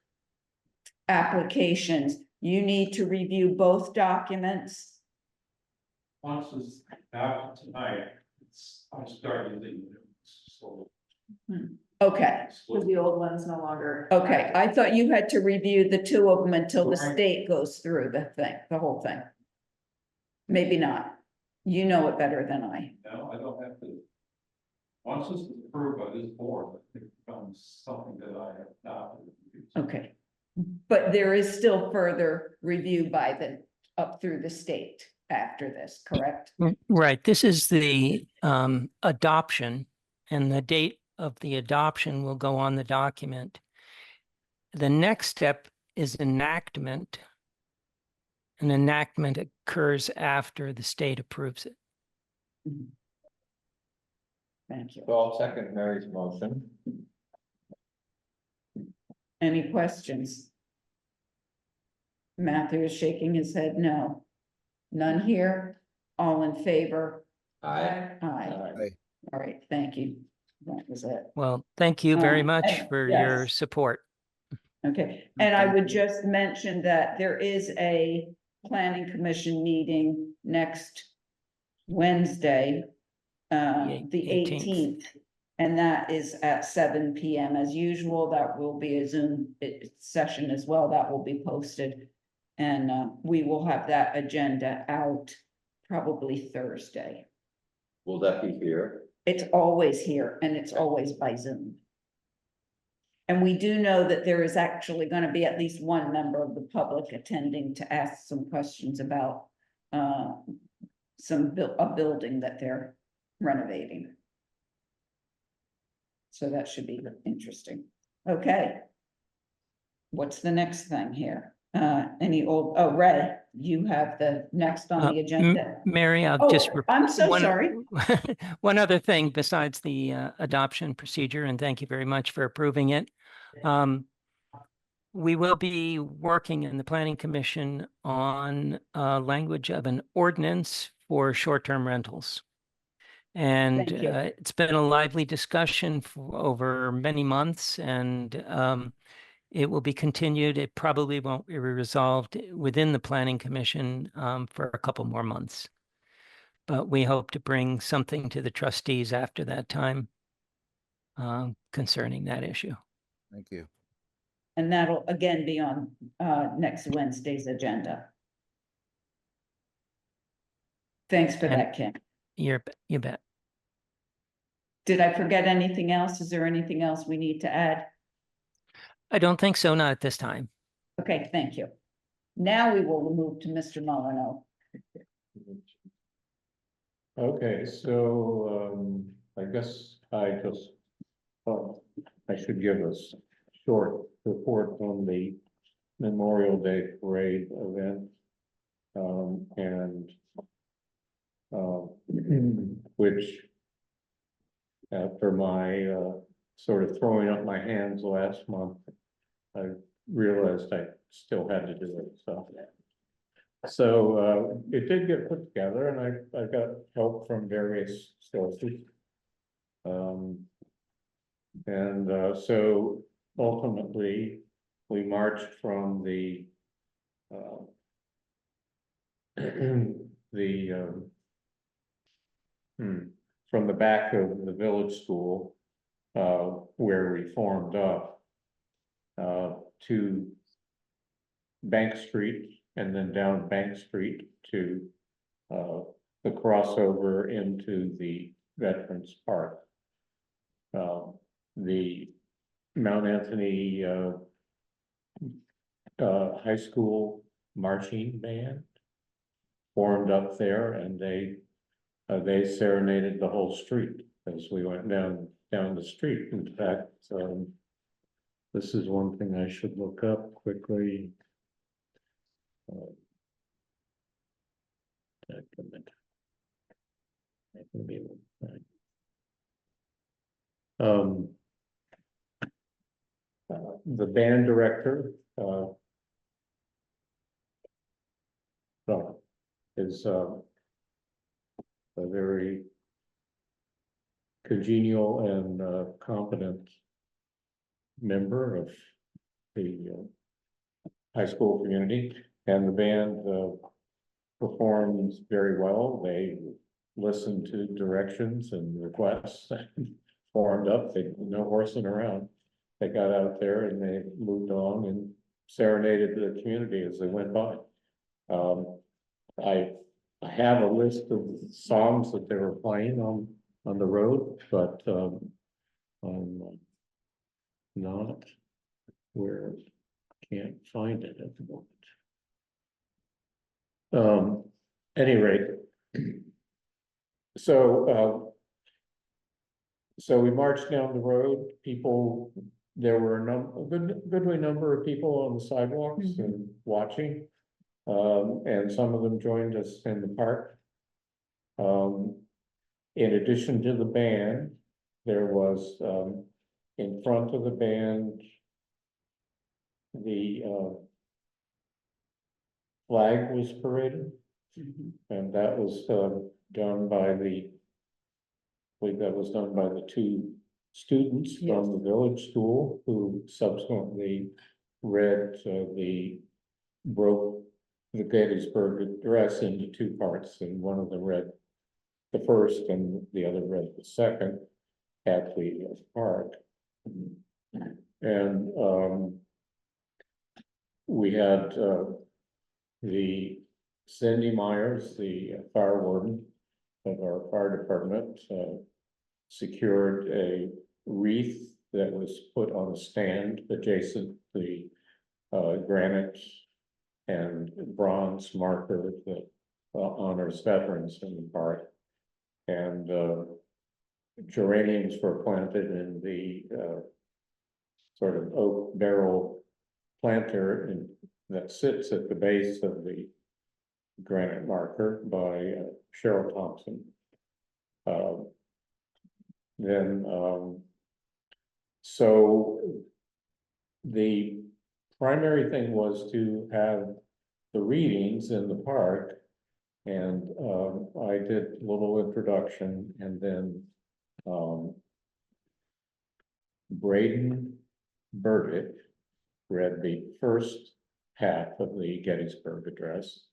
applications, you need to review both documents. Once it's out tonight, I'm starting the. Okay, Because the old one's no longer. okay. I thought you had to review the 2 of them until the state goes through the whole thing. Maybe not. You know it better than I. No, I don't have to. Once this is approved by this board, it becomes something that I have not. Okay. But there is still further review by up through the state. after this, correct? Right, this is the adoption, and the date of the adoption will go on the document. The next step is enactment. An enactment occurs after the state approves it. Thank you. So I'll second Mary's motion. Any questions? Matthew is shaking his head no. None here, all in favor? Aye. Aye. All right, thank you. That was it. Well, thank you very much and- for yes. your support. Okay, and I would just mention that there is a planning commission meeting next Wednesday, the 18th. 18th. And that is at 7 PM as usual. That will be a Zoom session as well. That will be posted. And we will have that agenda out probably Thursday. Will that be here? It's always here and it's always by Zoom. And we do know that there is actually going to be at least one member of the public attending to ask some questions about a building that they're renovating. So that should be interesting. Okay. What's the next thing here? Ray, you have the next on the agenda. Mary, I'll Oh, just. I'm so sorry. One other thing besides the adoption procedure, and thank you very much for approving it. We will be working in the Planning Commission on language of an ordinance for short-term rentals. And Thank you. it's been a lively discussion for over many months, and it will be continued. It probably won't be resolved within the Planning Commission for a couple more months. But we hope to bring something to the trustees after that time concerning that issue. Thank you. And that'll again be on next Wednesday's agenda. Thanks for And- that, Kim. You bet. Did I forget anything else? Is there anything else we need to add? I don't think so, not at this time. Okay, thank you. Now we will move to Mr. Molyneux. Okay, so, I guess I just thought I should give us short report on the Memorial Day Parade event. And which after my sort of throwing up my hands last month, I realized I still had to do it, so it did get put together, and I got help from various sources. So ultimately, we marched from the from the back of the village school, where we formed up, to Bank Street, and then down Bank Street to the crossover into the Veterans Park. The Mount Anthony High School marching band formed up there, and they serenaded the whole street as we went down the street. In fact, this is one thing I should look up quickly. The band director is a very congenial and competent member of the high school community, and the band performs very well. They listened to directions and requests and formed up. They no horsing around. They got out there and they moved on and serenaded the community as they went by. I have a list of songs that they were playing on the road, but I'm not where, can't find it at the moment. any rate. So, so we marched down the road, people, there were a goodly number of people on the sidewalks and watching. And some of them joined us in the park. In addition to the band, there was, in front of the band, the, flag was paraded. And that was, done by the, I believe that was done by the two students from the village school who subsequently read, broke the Gettysburg Address into two parts, and one of them read the first and the other read the second at the park. And we had the Cindy Myers, the fire warden of our fire department, secured a wreath that was put on a stand adjacent the granite and bronze marker that honors veterans in the park. And geraniums were planted in the sort of oak barrel planter that sits at the base of the granite marker by Cheryl Thompson. So the primary thing was to have the readings in the park. And I did a little introduction, and then Braden Burdick read the first half of the Gettysburg Address.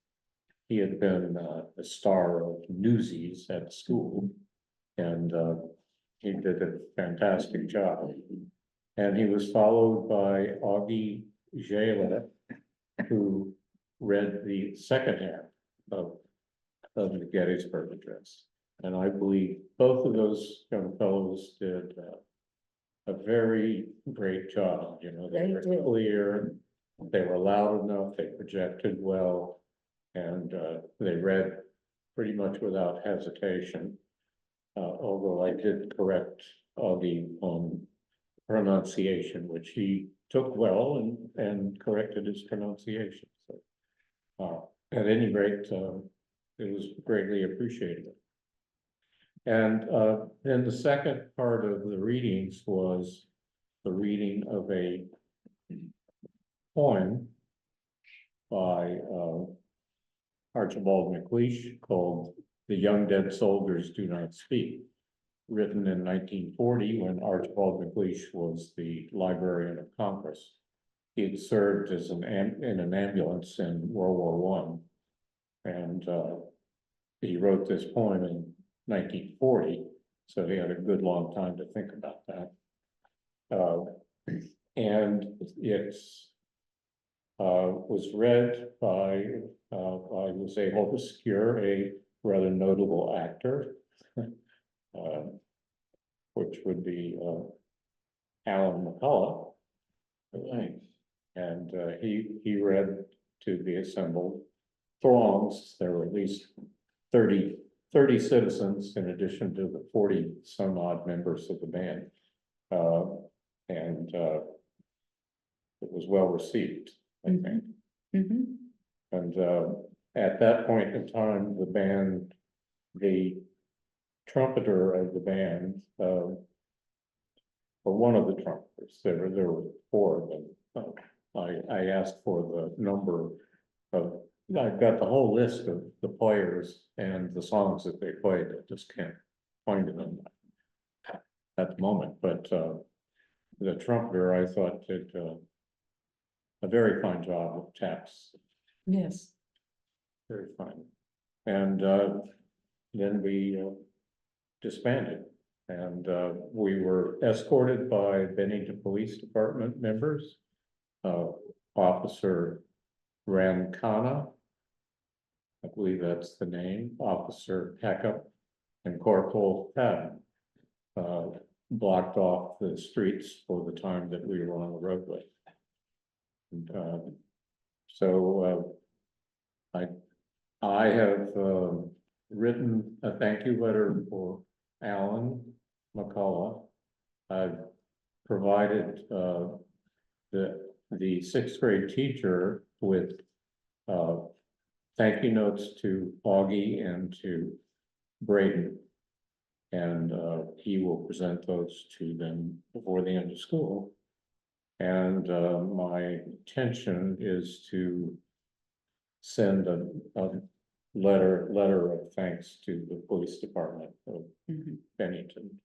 He had been a star of Newsies at school, and he did a fantastic job. And he was followed by Augie Jayla, who read the second half of the Gettysburg Address. And I believe both of those young fellows did a very great job. You know, they were clear, they were loud enough, they projected well, and they read pretty much without hesitation. Although I did correct Augie on pronunciation, which he took well and corrected his pronunciation. So at any rate, it was greatly appreciated. And then the second part of the readings was the reading of a poem by Archibald MacLeish called "The Young Dead Soldiers Do Not Speak," written in 1940 when Archibald MacLeish was the Librarian of Congress. He had served as in an ambulance in World War I, and he wrote this poem in 1940, so he had a good long time to think about that. And it's was read by, I was able to secure a rather notable actor, which would be Alan McCullough. Right. And he read to the assembled throngs. There were at least 30 citizens in addition to the 40 some odd members of the band. And it was well received, I think. And at that point in time, the band, the trumpeter of the band, or one of the trumpeters, there were 4 of them. I asked for the number of, I've got the whole list of the players and the songs that they played. I just can't find them at the moment, but the trumpeter, I thought, did a very fine job with taps. Yes. Very fine. And then we disbanded, and we were escorted by Bennington Police Department members, Officer Ramkana, I believe that's the name, Officer Peckup, and Corporal Patton, blocked off the streets for the time that we were on the roadway. And, so I I have written a thank you letter for Alan McCullough. I've provided the sixth grade teacher with thank you notes to Augie and to Braden. And he will present those to them before the end of school. And my intention is to send a letter of thanks to the police department of Mhm. Bennington.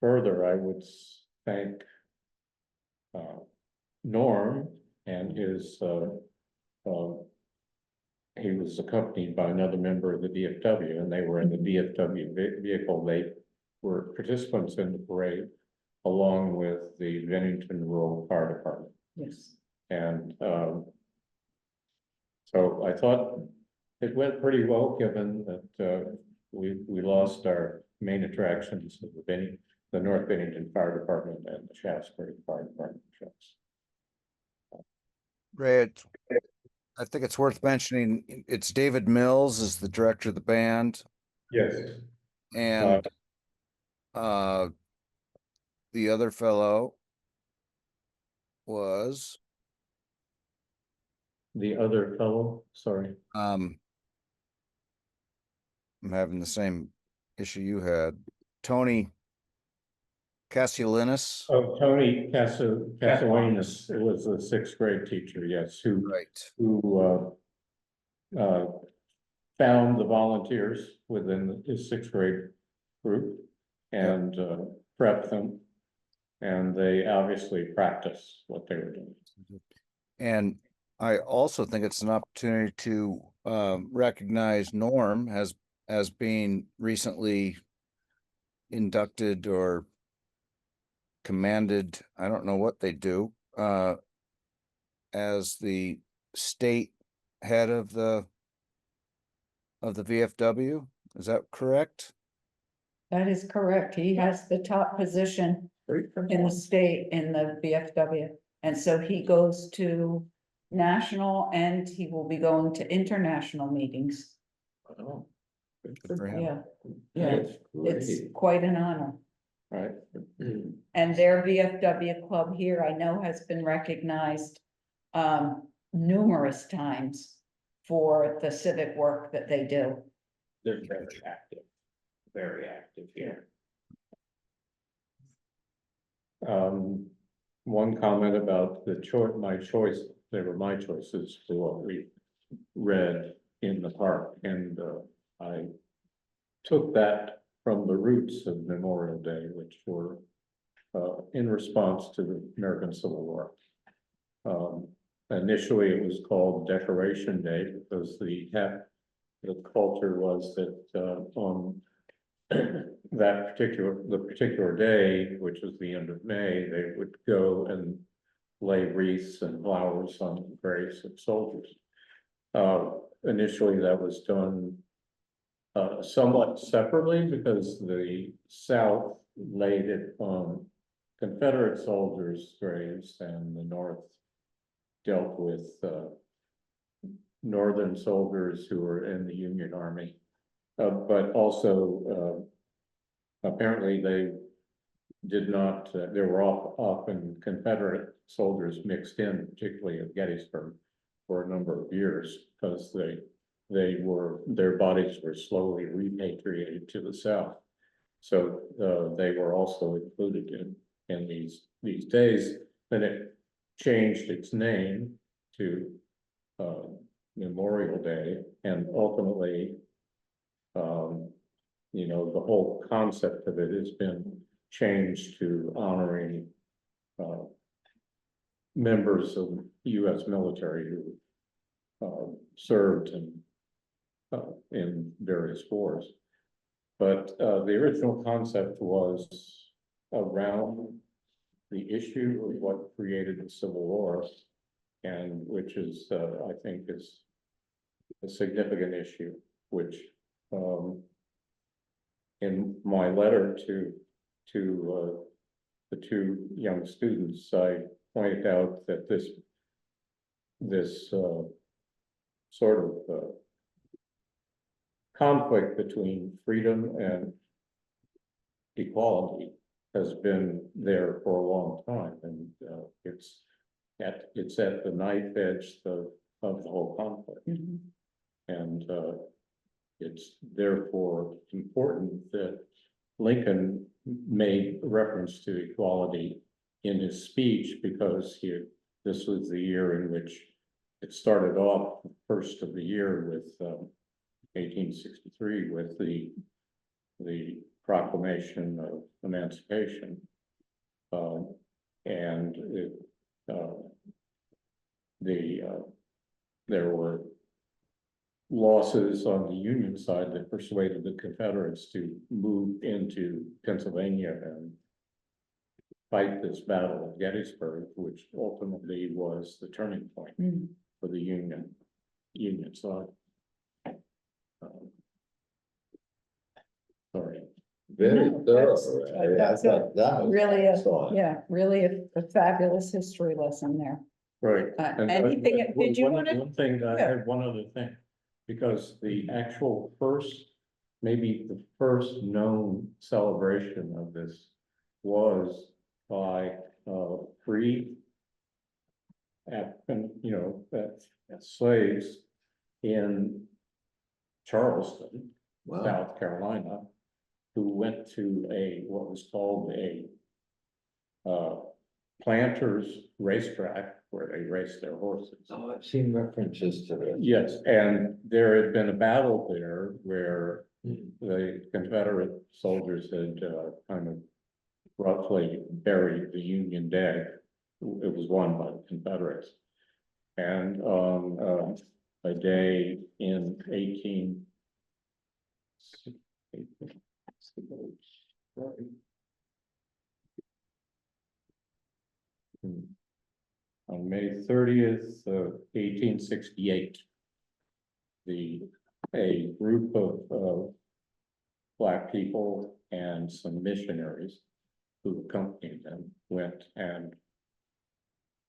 Further, I would thank Norm and his he was accompanied by another member of the VFW, and they were in the VFW vehicle. They were participants in the parade along with the Bennington Rural Fire Department. Yes. And so I thought it went pretty well, given that we lost our main attractions of the North Bennington Fire Department and the Shaftesbury Fire Department. Ray, I think it's worth mentioning, it's David Mills is the director of the band, Yes. and the other fellow was The other fellow, sorry. I'm having the same issue you had. Tony Cassiolinis. Oh, Tony Cassolinas was a sixth grade teacher, yes, who found the volunteers within his sixth grade group and prepped them. And they obviously practiced what they were doing. And I also think it's an opportunity to recognize Norm as being recently inducted or commanded, I don't know what they do, as the state head of the VFW. Is that correct? That is correct. He has the top position in the state in the VFW. And so he goes to national and he will be going to international meetings. Oh, good for him. Yeah, yeah, That's it's great. quite an honor. Right. And their VFW club here, I know, has been recognized numerous times for the civic work that they do. They're very active here. One comment about my choice, they were my choices for what we read in the park, and I took that from the roots of Memorial Day, which were in response to the American Civil War. Initially, it was called Decoration Day because the culture was that on the particular day, which was the end of May, they would go and lay wreaths and flowers on the graves of soldiers. Initially, that was done somewhat separately because the South laid it on Confederate soldiers' graves and the North dealt with Northern soldiers who were in the Union Army. But also, apparently they did not, there were often Confederate soldiers mixed in, particularly at Gettysburg, for a number of years, because their bodies were slowly repatriated to the South. So they were also included in these days. Then it changed its name to Memorial Day, and ultimately, the whole concept of it has been changed to honoring members of U.S. military who served in various wars. But the original concept was around the issue of what created the Civil War, and which is, I think, is a significant issue, which in my letter to the two young students, I pointed out that this sort of conflict between freedom and equality has been there for a long time, and it's at the knife edge of the whole conflict. Mhm. And it's therefore important that Lincoln made reference to equality in his speech, because this was the year in which it started off the first of the year with 1863 with the Proclamation of Emancipation. And there were losses on the Union side that persuaded the Confederates to move into Pennsylvania and fight this battle of Gettysburg, which ultimately was the turning point Mm. for the Union side. Sorry. Very No, thorough. that's I thought that was Really, excellent. really a fabulous history lesson there. Right. And, Anything, did you want to? One thing, I Yeah. had one other thing, because the actual maybe the first known celebration of this was by free African, slaves in Charleston, Wow. South Carolina, who went to what was called a planters racetrack where they raced their horses. Oh, I've seen references to this. Yes, and there had been a battle there where the Confederate soldiers had kind of roughly buried the Union dead. It was won by the Confederates. And on a day in 18. On May 30th, 1868, a group of Black people and some missionaries who accompanied them went and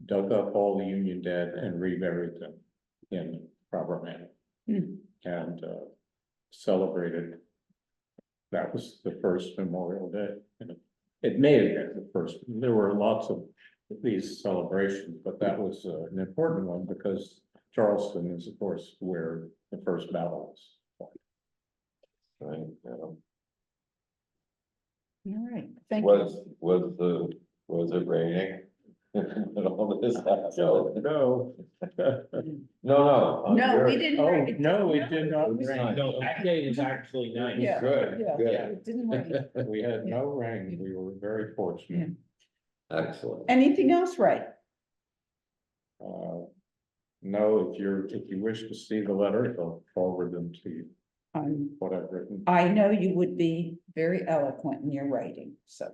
dug up all the Union dead and reburied them in proper manner. Hmm. And celebrated. That was the first Memorial Day. And it may have been the first. There were lots of these celebrations, but that was an important one because Charleston is, of course, where the first battle was fought. Right, All right, thank you. was it raining? And all this stuff? No. No. No, we didn't. Oh, rain. no, it did not It was rain. nice. No, that day is actually nice. Yeah. Good, Yeah. good, It didn't rain. We had no rain. We were very fortunate. excellent. Anything else, right? No, if you wish to see the letters, I'll forward them to you, what I've written. I know you would be very eloquent in your writing, so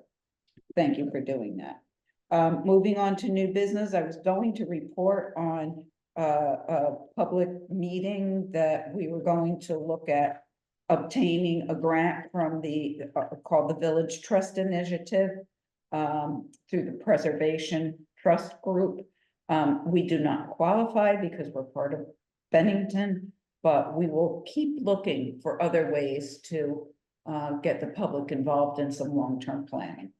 thank you for doing that. Moving on to new business, I was going to report on a public meeting that we were going to look at obtaining a grant from the called the Village Trust Initiative through the Preservation Trust Group. We do not qualify because we're part of Bennington, but we will keep looking for other ways to get the public involved in some long-term planning.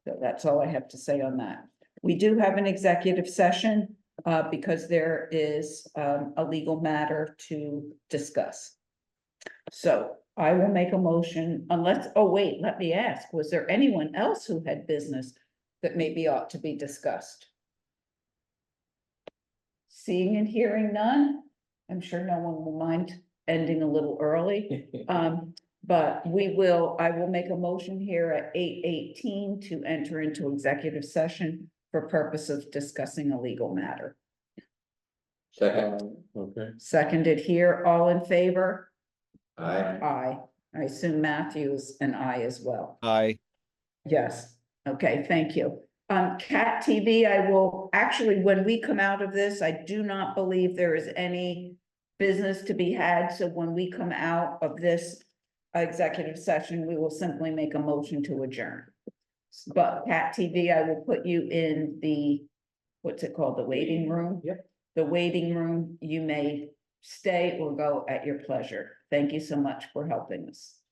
So that's all I have to say on that. We do have an executive session because there is a legal matter to discuss. So I will make a motion unless, oh wait, let me ask, was there anyone else who had business that maybe ought to be discussed? Seeing and hearing none, I'm sure no one will mind ending a little early. But I will make a motion here at 8:18 to enter into executive session for purpose of discussing a legal matter. Second, Okay. Seconded here, all in favor? aye. Aye. I assume Matthews and I as well. Aye. Yes, okay, thank you. Cat TV, I will, actually, when we come out of this, I do not believe there is any business to be had, so when we come out of this executive session, we will simply make a motion to adjourn. But Cat TV, I will put you in the, what's it called, the waiting room? Yep. the waiting room. You may stay or go at your pleasure. Thank you so much for helping us.